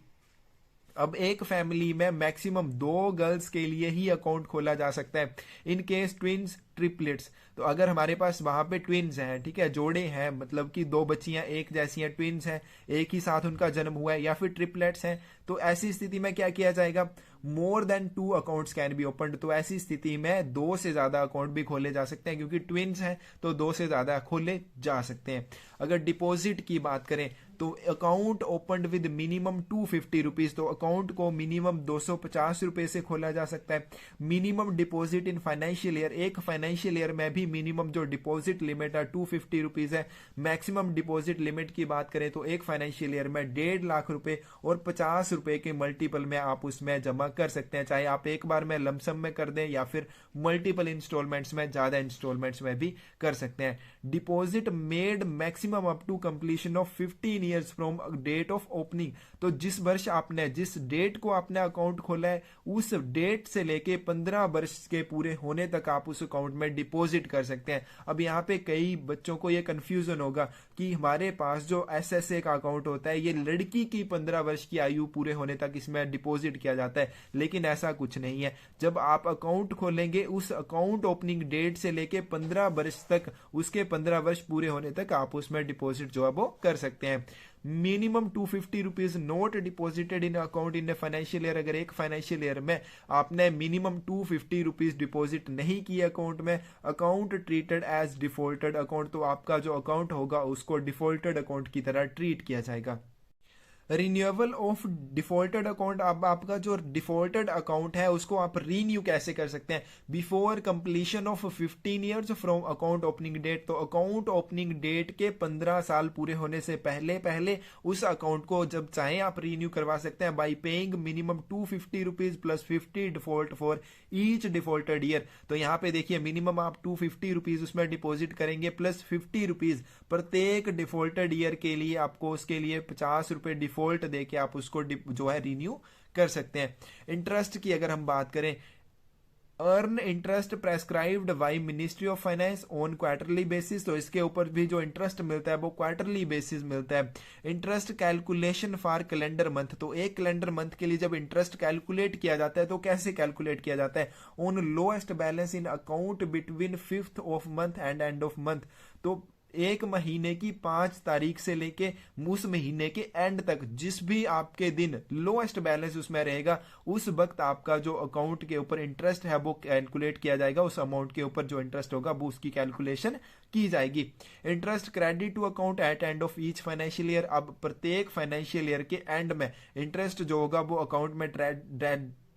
अब एक फैमिली में मैक्सिमम 2 गर्ल्स के लिए ही अकाउंट खोला जा सकता है। इन केस ट्विंस ट्रिपलेट्स, तो अगर हमारे पास वहां पे ट्विंस हैं, ठीक है, जोड़े हैं, मतलब कि 2 बच्चियां एक जैसी हैं, ट्विंस हैं, एक ही साथ उनका जन्म हुआ है, या फिर ट्रिपलेट्स हैं, तो ऐसी स्थिति में क्या किया जाएगा, more than 2 accounts can be opened. तो ऐसी स्थिति में 2 से ज्यादा अकाउंट भी खोले जा सकते हैं, क्योंकि ट्विंस हैं तो 2 से ज्यादा खोले जा सकते हैं। अगर डिपॉजिट की बात करें तो account opened with minimum 250 rupees, तो अकाउंट को मिनिमम 250 रुपए से खोला जा सकता है। Minimum deposit in financial year, एक फाइनेंशियल ईयर में भी मिनिमम जो डिपॉजिट लिमिट है 250 रुपीज है। मैक्सिमम डिपॉजिट लिमिट की बात करें तो एक फाइनेंशियल ईयर में 1.5 लाख रुपए और 50 रुपए के मल्टीपल में आप उसमें जमा कर सकते हैं, चाहे आप एक बार में लमसम में कर दें या फिर मल्टीपल इंस्टॉलमेंट्स में, ज्यादा इंस्टॉलमेंट्स में भी कर सकते हैं। Deposit made maximum up to completion of 15 years from date of opening, तो जिस वर्ष आपने, जिस डेट को आपने अकाउंट खोला है उस डेट से लेके 15 वर्ष के पूरे होने तक आप उस अकाउंट में डिपॉजिट कर सकते हैं। अब यहाँ पे कई बच्चों को ये कंफ्यूजन होगा कि हमारे पास जो एसएसए का अकाउंट होता है ये लड़की की 15 वर्ष की आयु पूरे होने तक इसमें डिपॉजिट किया जाता है, लेकिन ऐसा कुछ नहीं है। जब आप अकाउंट खोलेंगे उस अकाउंट ओपनिंग डेट से लेके 15 वर्ष तक, उसके 15 वर्ष पूरे होने तक आप उसमें डिपॉजिट जो है वो कर सकते हैं। Minimum 250 rupees not deposited in account in a financial year, अगर एक फाइनेंशियल ईयर में आपने मिनिमम 250 रुपीज डिपॉजिट नहीं किए अकाउंट में, account treated as defaulted account, तो आपका जो अकाउंट होगा उसको डिफॉल्टेड अकाउंट की तरह ट्रीट किया जाएगा। रिन्यूएबल ऑफ डिफॉल्टेड अकाउंट, अब आपका जो डिफॉल्टेड अकाउंट है उसको आप रीन्यू कैसे कर सकते हैं? Before completion of 15 years from account opening date, तो अकाउंट ओपनिंग डेट के 15 साल पूरे होने से पहले पहले उस अकाउंट को जब चाहें आप रीन्यू करवा सकते हैं by paying minimum 250 rupees plus 50 default for each defaulted year. तो यहाँ पे देखिए मिनिमम आप 250 रुपीज उसमें डिपॉजिट करेंगे प्लस 50 रुपीज प्रत्येक डिफॉल्टेड ईयर के लिए, आपको उसके लिए 50 रुपए डिफॉल्ट देके आप उसको जो है रीन्यू कर सकते हैं। इंटरेस्ट की अगर हम बात करें, earn interest prescribed by ministry of finance on quarterly basis, तो इसके ऊपर भी जो इंटरेस्ट मिलता है वो क्वार्टरली बेसिस मिलता है। Interest calculation for calendar month, तो एक कैलेंडर मंथ के लिए जब इंटरेस्ट कैलकुलेट किया जाता है तो कैसे कैलकुलेट किया जाता है? On lowest balance in account between 5th of month and end of month, तो एक महीने की 5 तारीख से लेके उस महीने के एंड तक जिस भी आपके दिन लोएस्ट बैलेंस उसमें रहेगा उस वक्त आपका जो अकाउंट के ऊपर इंटरेस्ट है वो कैलकुलेट किया जाएगा, उस अमाउंट के ऊपर जो इंटरेस्ट होगा वो उसकी कैलकुलेशन की जाएगी। Interest credit to account at end of each financial year, अब प्रत्येक फाइनेंशियल ईयर के एंड में इंटरेस्ट जो होगा वो अकाउंट में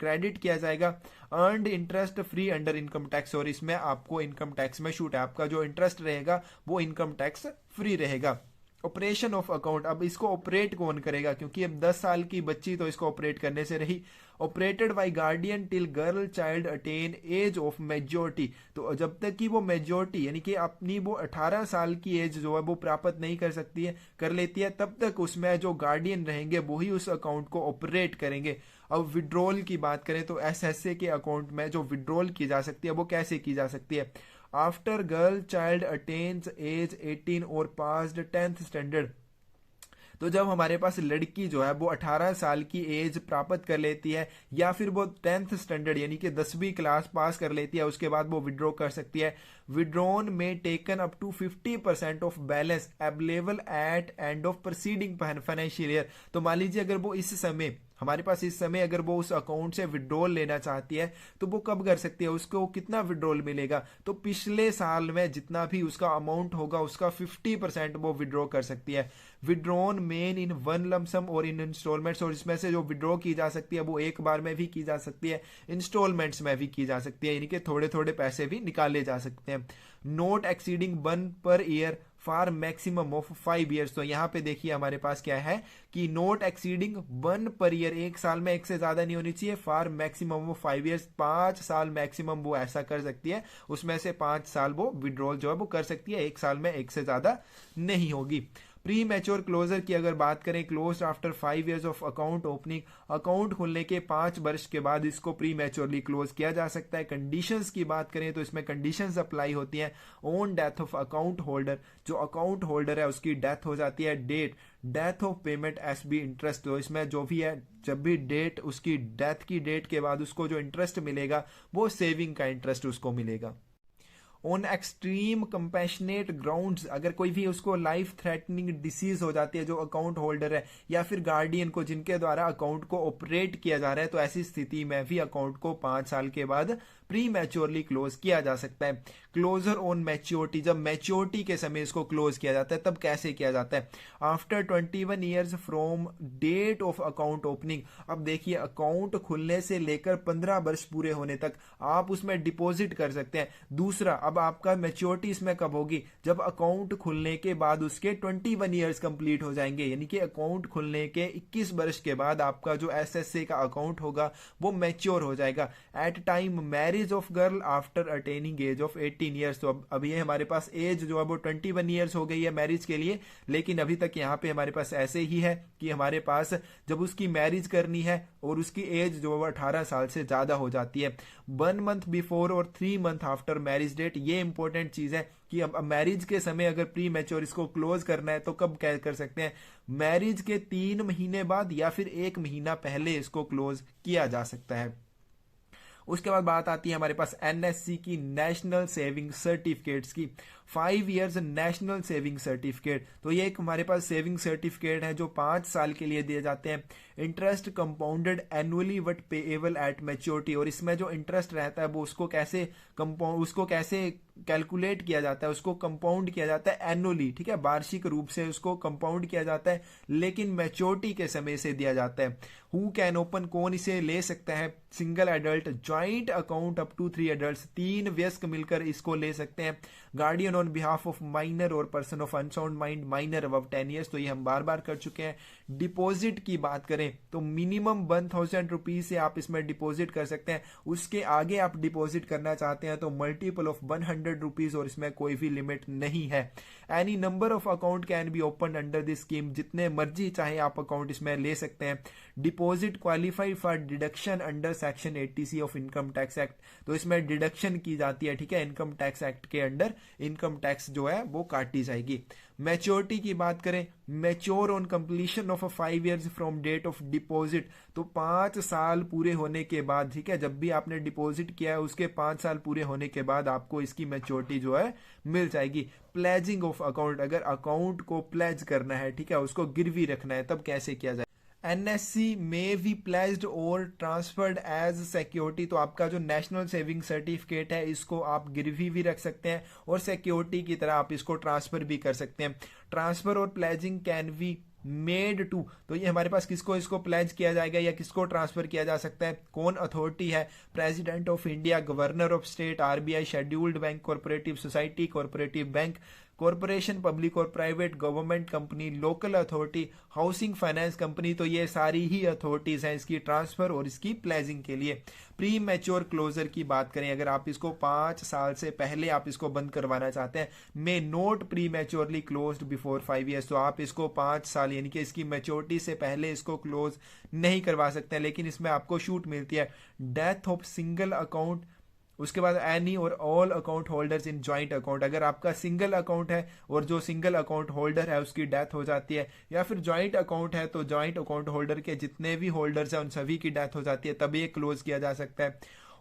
क्रेडिट किया जाएगा। Earned interest free under income tax, और इसमें आपको इनकम टैक्स में छूट है, आपका जो इंटरेस्ट रहेगा वो इनकम टैक्स फ्री रहेगा। ऑपरेशन ऑफ अकाउंट, अब इसको ऑपरेट कौन करेगा? क्योंकि अब 10 साल की बच्ची तो इसको ऑपरेट करने से रही। Operated by guardian till girl child attain age of majority, तो जब तक कि वो मेजोरिटी यानी कि अपनी वो 18 साल की एज जो है वो प्राप्त नहीं कर सकती है, कर लेती है, तब तक उसमें जो गार्डियन रहेंगे वही उस अकाउंट को ऑपरेट करेंगे। अब विड्रॉल की बात करें तो एसएसए के अकाउंट में जो विड्रॉल की जा सकती है वो कैसे की जा सकती है? After girl child attains age 18 और पास्ड 10th स्टैंडर्ड, तो जब हमारे पास लड़की जो है वो 18 साल की एज प्राप्त कर लेती है या फिर वो 10th स्टैंडर्ड यानी कि 10वीं क्लास पास कर लेती है, उसके बाद वो विड्रॉ कर सकती है। Withdrawn may taken up to 50% of balance available at end of proceeding financial year, तो मान लीजिए अगर वो इस समय हमारे पास इस समय अगर वो उस अकाउंट से विड्रॉल लेना चाहती है तो वो कब कर सकती है? उसको कितना विड्रॉल मिलेगा? तो पिछले साल में जितना भी उसका अमाउंट होगा उसका 50% वो विड्रॉ कर सकती है। विड्रॉन मेन इन वन लमसम और इन इंस्टॉलमेंट्स, और इसमें से जो विड्रॉ की जा सकती है वो एक बार में भी की जा सकती है, इंस्टॉलमेंट्स में भी की जा सकती है, यानी कि थोड़े थोड़े पैसे भी निकाले जा सकते हैं। Note exceeding 1 per year for maximum of 5 years, तो यहाँ पे देखिए हमारे पास क्या है कि नोट एक्सीडिंग 1 पर ईयर, एक साल में एक से ज्यादा नहीं होनी चाहिए, फॉर मैक्सिमम ऑफ 5 ईयर्स, 5 साल मैक्सिमम वो ऐसा कर सकती है, उसमें से 5 साल वो विड्रॉल जो है वो कर सकती है, एक साल में एक से ज्यादा नहीं होगी। प्री मैच्योर क्लोजर की अगर बात करें, close after 5 years of account opening, account खुलने के 5 वर्ष के बाद इसको प्री मैच्योरली क्लोज किया जा सकता है। कंडीशंस की बात करें तो इसमें कंडीशंस अप्लाई होती हैं। On death of account holder, जो अकाउंट होल्डर है उसकी डेथ हो जाती है। Death of payment SB interest, तो इसमें जो भी है जब भी डेट उसकी डेथ की डेट के बाद उसको जो इंटरेस्ट मिलेगा वो सेविंग का इंटरेस्ट उसको मिलेगा। ऑन एक्सट्रीम कंपैशनेट ग्राउंड्स, अगर कोई भी उसको लाइफ थ्रेटनिंग डिसीज हो जाती है जो अकाउंट होल्डर है या फिर गार्डियन को जिनके द्वारा अकाउंट को ऑपरेट किया जा रहा है, तो ऐसी स्थिति में भी अकाउंट को 5 साल के बाद प्री मैच्योरली क्लोज किया जा सकता है। क्लोजर ऑन मैच्योरिटी, जब मैच्योरिटी के समय इसको क्लोज किया जाता है तब कैसे किया जाता है? After 21 years from date of account opening, अब देखिए अकाउंट खुलने से लेकर 15 वर्ष पूरे होने तक आप उसमें डिपॉजिट कर सकते हैं। दूसरा, अब आपका मैच्योरिटी इसमें कब होगी? जब अकाउंट खुलने के बाद उसके 21 ईयर्स कंप्लीट हो जाएंगे, यानी कि अकाउंट खुलने के 21 वर्ष के बाद आपका जो एसएसए का अकाउंट होगा वो मैच्योर हो जाएगा। At time marriage of girl after attaining age of 18 years, तो अब ये हमारे पास एज जो है वो 21 ईयर्स हो गई है मैरिज के लिए, लेकिन अभी तक यहाँ पे हमारे पास ऐसे ही है कि हमारे पास जब उसकी मैरिज करनी है और उसकी एज जो है 18 साल से ज्यादा हो जाती है। 1 मंथ बिफोर और 3 मंथ आफ्टर मैरिज डेट, ये इंपॉर्टेंट चीज है कि अब मैरिज के समय अगर प्री मैच्योर इसको क्लोज करना है तो कब क्या कर सकते हैं? मैरिज के 3 महीने बाद या फिर 1 महीना पहले इसको क्लोज किया जा सकता है। उसके बाद बात आती है हमारे पास एनएससी की, नेशनल सेविंग सर्टिफिकेट्स की। 5 इयर्स नेशनल सेविंग सर्टिफिकेट, तो ये एक हमारे पास सेविंग सर्टिफिकेट है जो 5 साल के लिए दिए जाते हैं। Interest compounded annually but payable at maturity, और इसमें जो इंटरेस्ट रहता है वो उसको कैसे कैलकुलेट किया जाता है, उसको कंपाउंड किया जाता है एनुअली, ठीक है, वार्षिक रूप से उसको कंपाउंड किया जाता है, लेकिन मैच्योरिटी के समय से दिया जाता है। हु कैन ओपन, कौन इसे ले सकता है? Single adult, joint account up to 3 adult, 3 वयस्क मिलकर इसको ले सकते हैं। Guardian on behalf of minor और person of unsound mind, minor above 10 years, तो ये हम बार बार कर चुके हैं। डिपॉजिट की बात करें तो मिनिमम 1000 रुपीज से आप इसमें डिपॉजिट कर सकते हैं। उसके आगे आप डिपॉजिट करना चाहते हैं तो मल्टीपल ऑफ 100 रुपीज, और इसमें कोई भी लिमिट नहीं है। Any number of account can be open under this scheme, जितने मर्जी चाहे आप अकाउंट इसमें ले सकते हैं। Deposit qualify for deduction under section 80C of income tax act, तो इसमें डिडक्शन की जाती है, ठीक है, इनकम टैक्स एक्ट के अंडर इनकम टैक्स जो है वो काटी जाएगी। मैच्योरिटी की बात करें, mature on completion of 5 years from date of deposit, तो 5 साल पूरे होने के बाद, ठीक है, जब भी आपने डिपॉजिट किया है उसके 5 साल पूरे होने के बाद आपको इसकी मैच्योरिटी जो है मिल जाएगी। प्लेजिंग ऑफ अकाउंट, अगर अकाउंट को प्लेज करना है, ठीक है, उसको गिरवी रखना है, तब कैसे किया जाए? NSC मे बी प्लेज्ड और ट्रांसफर्ड एज सिक्योरिटी, तो आपका जो नेशनल सेविंग सर्टिफिकेट है इसको आप गिरवी भी रख सकते हैं और सिक्योरिटी की तरह आप इसको ट्रांसफर भी कर सकते हैं। ट्रांसफर और pledging can be made to, तो ये हमारे पास किसको इसको प्लेज किया जाएगा या किसको ट्रांसफर किया जा सकता है? कौन अथॉरिटी है? President of India, governor of state, RBI, scheduled bank, corporative society, corporative bank, corporation, public और private, government company, local authority, housing finance company, तो ये सारी ही अथॉरिटीज हैं इसकी ट्रांसफर और इसकी प्लेजिंग के लिए। प्री मैच्योर क्लोजर की बात करें, अगर आप इसको 5 साल से पहले आप इसको बंद करवाना चाहते हैं, may not prematurely closed before 5 years, तो आप इसको 5 साल यानी कि इसकी मैच्योरिटी से पहले इसको क्लोज नहीं करवा सकते हैं, लेकिन इसमें आपको छूट मिलती है। डेथ ऑफ सिंगल अकाउंट, उसके बाद एनी और all account holders in joint account, अगर आपका सिंगल अकाउंट है और जो सिंगल अकाउंट होल्डर है उसकी डेथ हो जाती है, या फिर ज्वाइंट अकाउंट है तो ज्वाइंट अकाउंट होल्डर के जितने भी होल्डर्स हैं उन सभी की डेथ हो जाती है, तब ये क्लोज किया जा सकता है।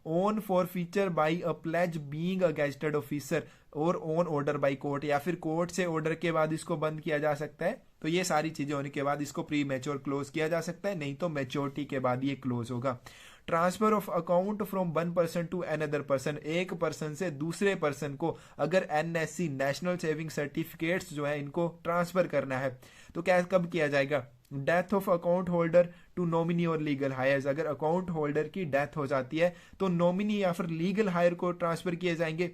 Own for feature by a pledge being a gazetted officer और ऑन ऑर्डर बाई कोर्ट, या फिर कोर्ट से ऑर्डर के बाद इसको बंद किया जा सकता है। तो ये सारी चीजें होने के बाद इसको प्री मैच्योर क्लोज किया जा सकता है, नहीं तो मैच्योरिटी के बाद ये क्लोज होगा। Transfer of account from 1 person to another person, एक पर्सन से दूसरे पर्सन को अगर NSC नेशनल सेविंग सर्टिफिकेट्स जो है इनको ट्रांसफर करना है तो क्या कब किया जाएगा? Death of account holder to nominee और लीगल हायर्स, अगर अकाउंट होल्डर की डेथ हो जाती है तो नॉमिनी या फिर लीगल हायर को ट्रांसफर किए जाएंगे।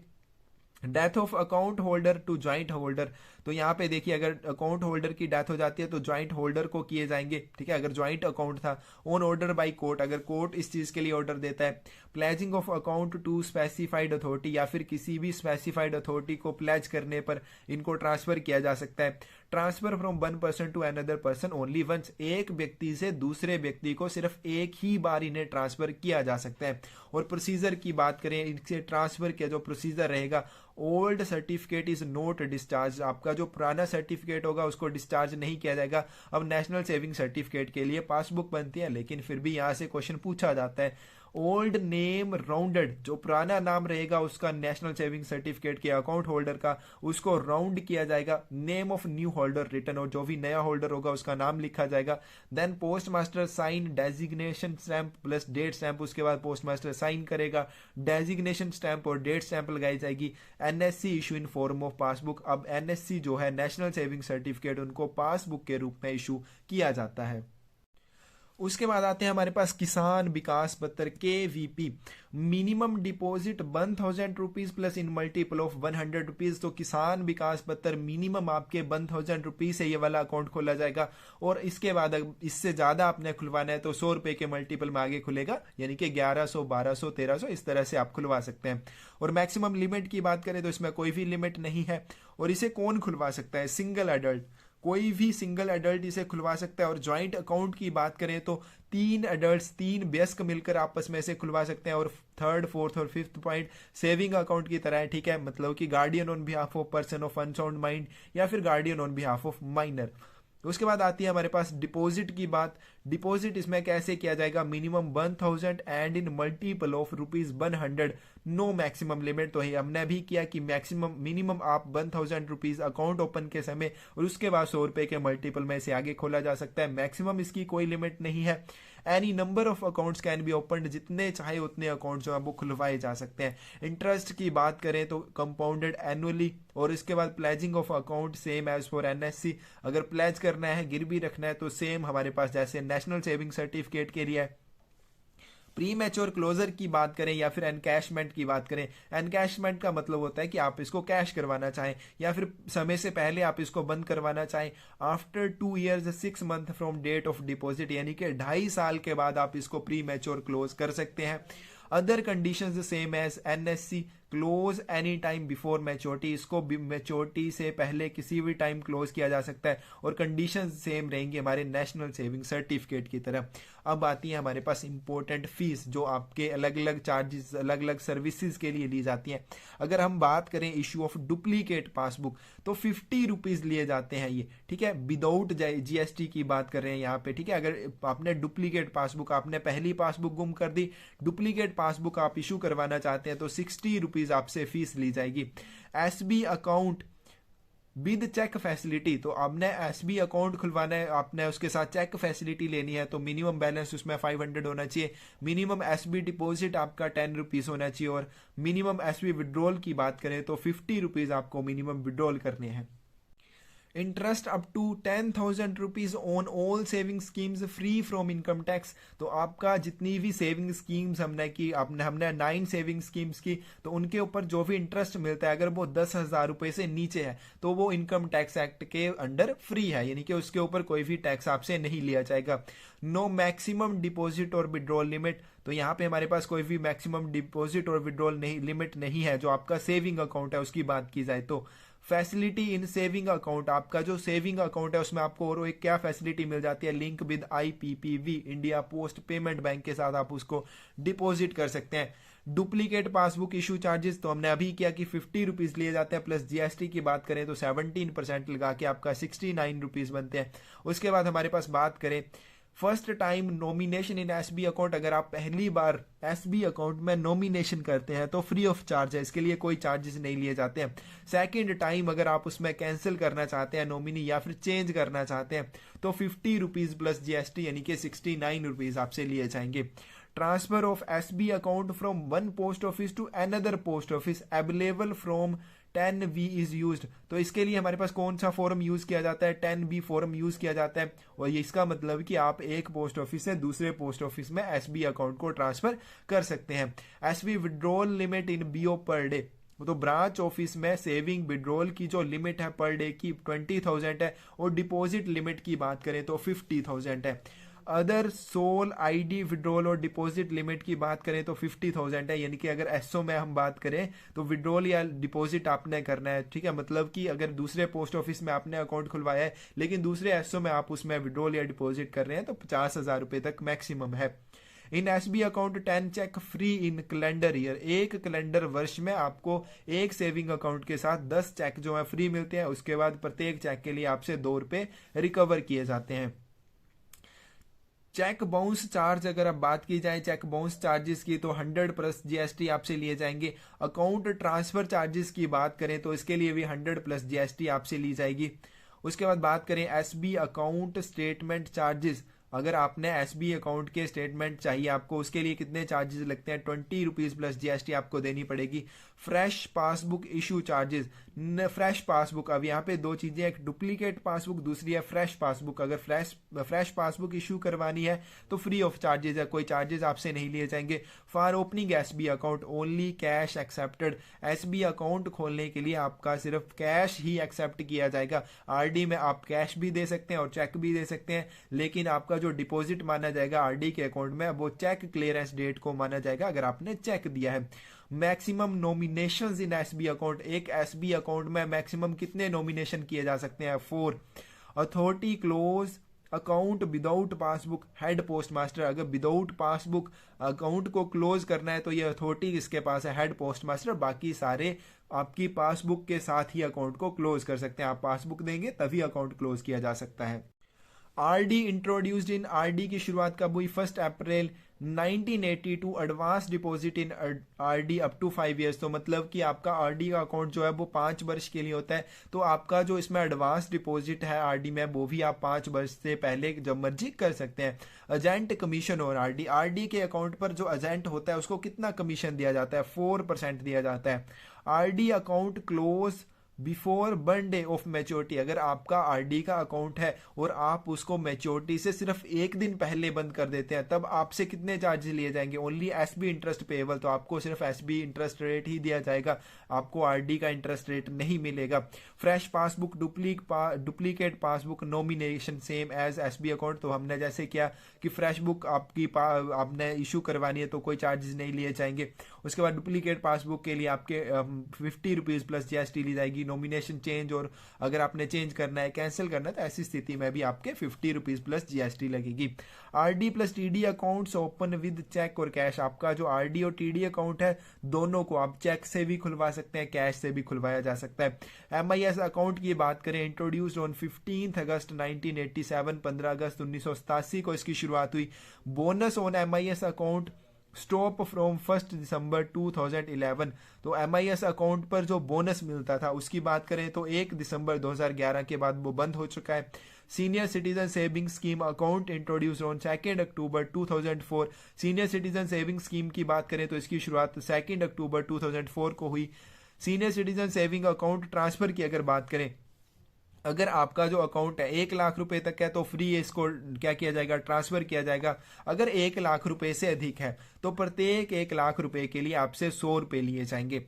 Death of account holder to joint holder, तो यहाँ पे देखिए अगर अकाउंट होल्डर की डेथ हो जाती है तो ज्वाइंट होल्डर को किए जाएंगे, ठीक है, अगर ज्वाइंट अकाउंट था। ऑन ऑर्डर बाय कोर्ट, अगर कोर्ट इस चीज के लिए ऑर्डर देता है। Pledging of account to specified authority, या फिर किसी भी स्पेसिफाइड अथॉरिटी को प्लेज करने पर इनको ट्रांसफर किया जा सकता है। Transfer from 1 person to another person only once, एक व्यक्ति से दूसरे व्यक्ति को सिर्फ एक ही बार इन्हें ट्रांसफर किया जा सकता है। और प्रोसीजर की बात करें, इनसे ट्रांसफर का जो प्रोसीजर रहेगा, old certificate is note discharge, आपका जो पुराना सर्टिफिकेट होगा उसको डिस्चार्ज नहीं किया जाएगा। अब नेशनल सेविंग सर्टिफिकेट के लिए पासबुक बनती है, लेकिन फिर भी यहां से क्वेश्चन पूछा जाता है। ओल्ड नेम राउंडेड, जो पुराना नाम रहेगा उसका नेशनल सेविंग सर्टिफिकेट के अकाउंट होल्डर का, उसको राउंड किया जाएगा। Name of new holder written, और जो भी नया होल्डर होगा उसका नाम लिखा जाएगा। Then post master sign designation stamp plus date stamp, उसके बाद पोस्ट मास्टर साइन करेगा, डेजिग्नेशन स्टैंप और डेट स्टैंप लगाई जाएगी। NSC issue in form of passbook, अब NSC जो है नेशनल सेविंग सर्टिफिकेट उनको पासबुक के रूप में इशू किया जाता है। उसके बाद आते हैं हमारे पास किसान विकास पत्र KVP, minimum deposit 1000 rupees plus in multiple of 100 rupees, तो किसान विकास पत्र मिनिमम आपके 1000 रुपीज से ये वाला अकाउंट खोला जाएगा, और इसके बाद इससे ज्यादा आपने खुलवाना है तो 100 रुपए के मल्टीपल में आगे खुलेगा, यानी कि 1100, 1200, 1300 इस तरह से आप खुलवा सकते हैं। और मैक्सिमम लिमिट की बात करें तो इसमें कोई भी लिमिट नहीं है। और इसे कौन खुलवा सकता है? सिंगल एडल्ट, कोई भी सिंगल एडल्ट इसे खुलवा सकता है। और ज्वाइंट अकाउंट की बात करें तो 3 एडल्ट्स, 3 वयस्क मिलकर आपस में से खुलवा सकते हैं। और 3rd, 4th और 5th पॉइंट सेविंग अकाउंट की तरह है, ठीक है, मतलब कि guardian on behalf of person of unsound mind या फिर guardian on behalf of minor. उसके बाद आती है हमारे पास डिपॉजिट की बात। डिपॉजिट इसमें कैसे किया जाएगा? Minimum 1000 and in multiple of ₹100, no maximum limit. तो हमने भी किया कि मैक्सिमम मिनिमम आप 1000 रुपीज अकाउंट ओपन के समय और उसके बाद 100 रुपए के मल्टीपल में से आगे खोला जा सकता है। मैक्सिमम इसकी कोई लिमिट नहीं है। Any number of accounts can be open, जितने चाहे उतने अकाउंट जो है वो खुलवाए जा सकते हैं। इंटरेस्ट की बात करें तो कंपाउंडेड एनुअली, और इसके बाद pledging of account same as for NSC, अगर प्लेज करना है, गिरवी रखना है तो सेम हमारे पास जैसे नेशनल सेविंग सर्टिफिकेट के लिए है। प्री मैच्योर क्लोजर की बात करें या फिर एनकैशमेंट की बात करें, एनकैशमेंट का मतलब होता है कि आप इसको कैश करवाना चाहें या फिर समय से पहले आप इसको बंद करवाना चाहें। After 2 years 6 month from date of deposit, यानी कि 2.5 साल के बाद आप इसको प्री मैच्योर क्लोज कर सकते हैं। Other conditions same as NSC, close any time before maturity, इसको मैच्योरिटी से पहले किसी भी टाइम क्लोज किया जा सकता है, और कंडीशंस सेम रहेंगी हमारे नेशनल सेविंग सर्टिफिकेट की तरह। अब आती है हमारे पास इंपॉर्टेंट फीस, जो आपके अलग अलग चार्जेस अलग अलग सर्विसेज के लिए ली जाती हैं। अगर हम बात करें इशू ऑफ डुप्लीकेट पासबुक तो 50 रुपीज लिए जाते हैं ये, ठीक है, विदाउट जीएसटी की बात कर रहे हैं यहाँ पे, ठीक है। अगर आपने डुप्लीकेट पासबुक, आपने पहली पासबुक गुम कर दी, डुप्लीकेट पासबुक आप इशू करवाना चाहते हैं तो 60 रुपीज आपसे फीस ली जाएगी। SB account with cheque facility, तो आपने एसबी अकाउंट खुलवाना है, आपने उसके साथ चेक फैसिलिटी लेनी है तो मिनिमम बैलेंस उसमें 500 होना चाहिए। मिनिमम एसबी डिपॉजिट आपका 10 रुपीज होना चाहिए, और मिनिमम एसबी विड्रॉल की बात करें तो 50 रुपीज आपको मिनिमम विड्रॉल करने हैं। Interest up to 10,000 rupees on all saving schemes free from income tax, तो आपका जितनी भी सेविंग स्कीम्स हमने 9 सेविंग स्कीम्स की, तो उनके ऊपर जो भी इंटरेस्ट मिलता है अगर वो 10,000 रुपए से नीचे है तो वो इनकम टैक्स एक्ट के अंडर फ्री है, यानी कि उसके ऊपर कोई भी टैक्स आपसे नहीं लिया जाएगा। नो मैक्सिमम डिपॉजिट और विड्रॉल लिमिट, तो यहाँ पे हमारे पास कोई भी मैक्सिमम डिपॉजिट और विड्रॉल लिमिट नहीं है जो आपका सेविंग अकाउंट है उसकी बात की जाए तो। फैसिलिटी इन सेविंग अकाउंट, आपका जो सेविंग अकाउंट है उसमें आपको और एक क्या फैसिलिटी मिल जाती है, link with IPPV, India post payment bank के साथ आप उसको डिपॉजिट कर सकते हैं। डुप्लीकेट पासबुक इशू चार्जेस तो हमने अभी किया कि 50 रुपीज लिए जाते हैं, प्लस जीएसटी की बात करें तो 17% लगा के आपका 69 रुपीज बनते हैं। उसके बाद हमारे पास बात करें फर्स्ट टाइम नॉमिनेशन इन एसबी अकाउंट, अगर आप पहली बार एसबी अकाउंट में नॉमिनेशन करते हैं तो फ्री ऑफ चार्ज है, इसके लिए कोई चार्जेस नहीं लिए जाते हैं। सेकंड टाइम अगर आप उसमें कैंसिल करना चाहते हैं नॉमिनी या फिर चेंज करना चाहते हैं तो 50 रुपीज प्लस जीएसटी यानी कि 69 रुपीज आपसे लिए जाएंगे। Transfer of SB account from one post office to another post office available from 10V is used, तो इसके लिए हमारे पास कौन सा फॉर्म यूज किया जाता है, 10V फॉर्म यूज किया जाता है, और ये इसका मतलब कि आप एक पोस्ट ऑफिस से दूसरे पोस्ट ऑफिस में एसबी अकाउंट को ट्रांसफर कर सकते हैं। SB withdrawal limit in BO per day, तो ब्रांच ऑफिस में सेविंग विड्रॉल की जो लिमिट है पर डे की 20,000 है, और डिपॉजिट लिमिट की बात करें तो 50,000 है। अदर सोल आईडी विड्रॉल और डिपॉजिट लिमिट की बात करें तो 50,000 है, यानी कि अगर एसओ में हम बात करें तो विड्रॉल या डिपॉजिट आपने करना है, ठीक है, मतलब कि अगर दूसरे पोस्ट ऑफिस में आपने अकाउंट खुलवाया है लेकिन दूसरे एसओ में आप उसमें विड्रॉल या डिपॉजिट कर रहे हैं तो 50,000 रुपए तक मैक्सिमम है। In SB account 10 cheque free in calendar year, एक कैलेंडर वर्ष में आपको एक सेविंग अकाउंट के साथ 10 चेक जो है फ्री मिलते हैं, उसके बाद प्रत्येक चेक के लिए आपसे 2 रुपए रिकवर किए जाते हैं। चेक बाउंस चार्ज, अगर अब बात की जाए चेक बाउंस चार्जेस की तो 100 प्लस जीएसटी आपसे लिए जाएंगे। अकाउंट ट्रांसफर चार्जेस की बात करें तो इसके लिए भी 100 प्लस जीएसटी आपसे ली जाएगी। उसके बाद बात करें एसबी अकाउंट स्टेटमेंट चार्जेस, अगर आपने एसबी अकाउंट के स्टेटमेंट चाहिए आपको उसके लिए कितने चार्जेस लगते हैं, 20 रुपीज प्लस जीएसटी आपको देनी पड़ेगी। Fresh passbook issue charges, fresh passbook, अब यहाँ पे 2 चीजें, एक डुप्लीकेट पासबुक, दूसरी है फ्रेश पासबुक। अगर फ्रेश पासबुक इशू करवानी है तो फ्री ऑफ चार्जेस है, कोई चार्जेस आपसे नहीं लिए जाएंगे। For opening SB account only cash accepted, SB account खोलने के लिए आपका सिर्फ कैश ही एक्सेप्ट किया जाएगा। आरडी में आप कैश भी दे सकते हैं और चेक भी दे सकते हैं, लेकिन आपका जो डिपॉजिट माना जाएगा आरडी के अकाउंट में वो चेक क्लियरेंस डेट को माना जाएगा अगर आपने चेक दिया है। मैक्सिमम नॉमिनेशंस इन एसबी अकाउंट, एक एसबी अकाउंट में मैक्सिमम कितने नॉमिनेशन किए जा सकते हैं, 4। Authority close account without passbook head post master, अगर विदाउट पासबुक अकाउंट को क्लोज करना है तो ये अथॉरिटी किसके पास है, हेड पोस्ट मास्टर। बाकी सारे आपकी पासबुक के साथ ही अकाउंट को क्लोज कर सकते हैं, आप पासबुक देंगे तभी अकाउंट क्लोज किया जा सकता है। आरडी इंट्रोड्यूस्ड इन, आरडी की शुरुआत कब हुई? 1 April 1982। Advance deposit in RD up to 5 years, तो मतलब कि आपका आरडी का अकाउंट जो है वो 5 वर्ष के लिए होता है। तो आपका जो इसमें एडवांस डिपॉजिट है आरडी में, वो भी आप 5 वर्ष से पहले जब मर्जी कर सकते हैं। एजेंट कमीशन और आरडी, आरडी के अकाउंट पर जो एजेंट होता है उसको कितना कमीशन दिया जाता है? 4% दिया जाता है। RD account close before 1 day of maturity, अगर आपका आरडी का अकाउंट है और आप उसको मैच्योरिटी से सिर्फ 1 दिन पहले बंद कर देते हैं, तब आपसे कितने चार्जेस लिए जाएंगे? ओनली एसबी इंटरेस्ट पेएबल, तो आपको सिर्फ एसबी इंटरेस्ट रेट ही दिया जाएगा, आपको आरडी का इंटरेस्ट रेट नहीं मिलेगा। Fresh passbook, duplicate passbook nomination same as SB account, तो हमने जैसे किया कि फ्रेश बुक आपने इशू करवानी है तो कोई चार्जेस नहीं लिए जाएंगे। उसके बाद डुप्लीकेट पासबुक के लिए आपके 50 रुपीज प्लस जीएसटी ली जाएगी। नॉमिनेशन चेंज, और अगर आपने चेंज करना है, कैंसिल करना है, तो ऐसी स्थिति में भी आपके 50 रुपीज प्लस जीएसटी लगेगी। RD plus TD accounts open with cheque और कैश, आपका जो आरडी और टीडी अकाउंट है दोनों को आप चेक से भी खुलवा सकते हैं, कैश से भी खुलवाया जा सकता है। एमआईएस अकाउंट की बात करें, इंट्रोड्यूस्ड ऑन 15 अगस्त 1987, 15 अगस्त 1987 को इसकी शुरुआत हुई। Bonus on MIS account stop from 1 दिसंबर 2011, तो एमआईएस अकाउंट पर जो बोनस मिलता था उसकी बात करें तो 1 दिसंबर 2011 के बाद वो बंद हो चुका है। Senior citizen saving scheme account introduce on 2 October 2004, senior citizen saving scheme की बात करें तो इसकी शुरुआत 2 अक्टूबर 2004 को हुई। Senior citizen saving account transfer की अगर बात करें, अगर आपका जो अकाउंट है 1 लाख रुपए तक है तो फ्री इसको क्या किया जाएगा? ट्रांसफर किया जाएगा। अगर 1 लाख रुपए से अधिक है तो प्रत्येक 1 लाख रुपए के लिए आपसे 100 रुपए लिए जाएंगे।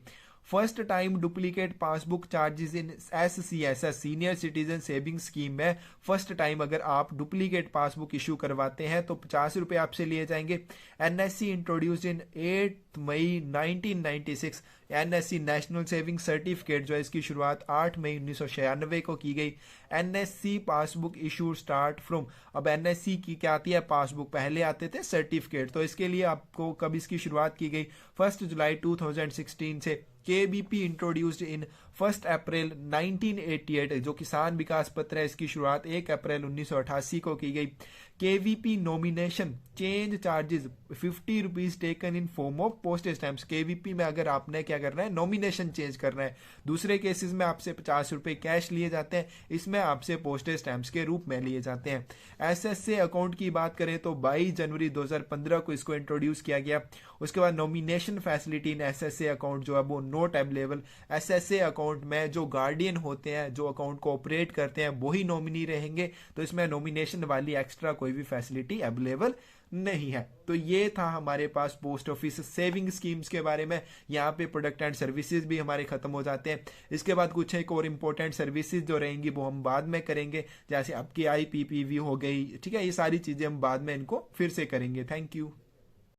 First time duplicate passbook charges इन SCSS senior citizen saving scheme में फर्स्ट टाइम अगर आप डुप्लीकेट पासबुक इशू करवाते हैं तो 50 रुपए आपसे लिए जाएंगे। NSC introduced in 8 May 1996, NSC national saving certificate जो है इसकी शुरुआत 8 मई 1996 को की गई। NSC passbook issue start from, अब एनएससी की क्या आती है? पासबुक, पहले आते थे सर्टिफिकेट, तो इसके लिए आपको कब इसकी शुरुआत की गई? 1 जुलाई 2016 से। केबीपी इंट्रोड्यूस्ड इन 1 अप्रैल 1988, जो किसान विकास पत्र है इसकी शुरुआत 1 अप्रैल 1988 को की गई। KVP nomination change charges 50 rupees taken in form of postage stamps, KVP में अगर आपने क्या करना है? नॉमिनेशन चेंज करना है। दूसरे केसेस में आपसे 50 रुपए कैश लिए जाते हैं, इसमें आपसे पोस्टेज स्टैम्प्स के रूप में लिए जाते हैं। एसएसए अकाउंट की बात करें तो 22 जनवरी 2015 को इसको इंट्रोड्यूस किया गया। उसके बाद nomination facility in SSA account जो है वो नॉट अवेलेबल। एसएसए अकाउंट में जो गार्डियन होते हैं, जो अकाउंट को ऑपरेट करते हैं, वही नॉमिनी रहेंगे, तो इसमें नॉमिनेशन वाली एक्स्ट्रा कोई भी फैसिलिटी अवेलेबल नहीं है। तो ये था हमारे पास पोस्ट ऑफिस सेविंग स्कीम्स के बारे में। यहाँ पे प्रोडक्ट एंड सर्विसेज भी हमारे खत्म हो जाते हैं। इसके बाद कुछ एक और इंपॉर्टेंट सर्विसेज जो रहेंगी वो हम बाद में करेंगे, जैसे आपकी IPPV हो गई, ठीक है, ये सारी चीजें हम बाद में इनको फिर से करेंगे। Thank you.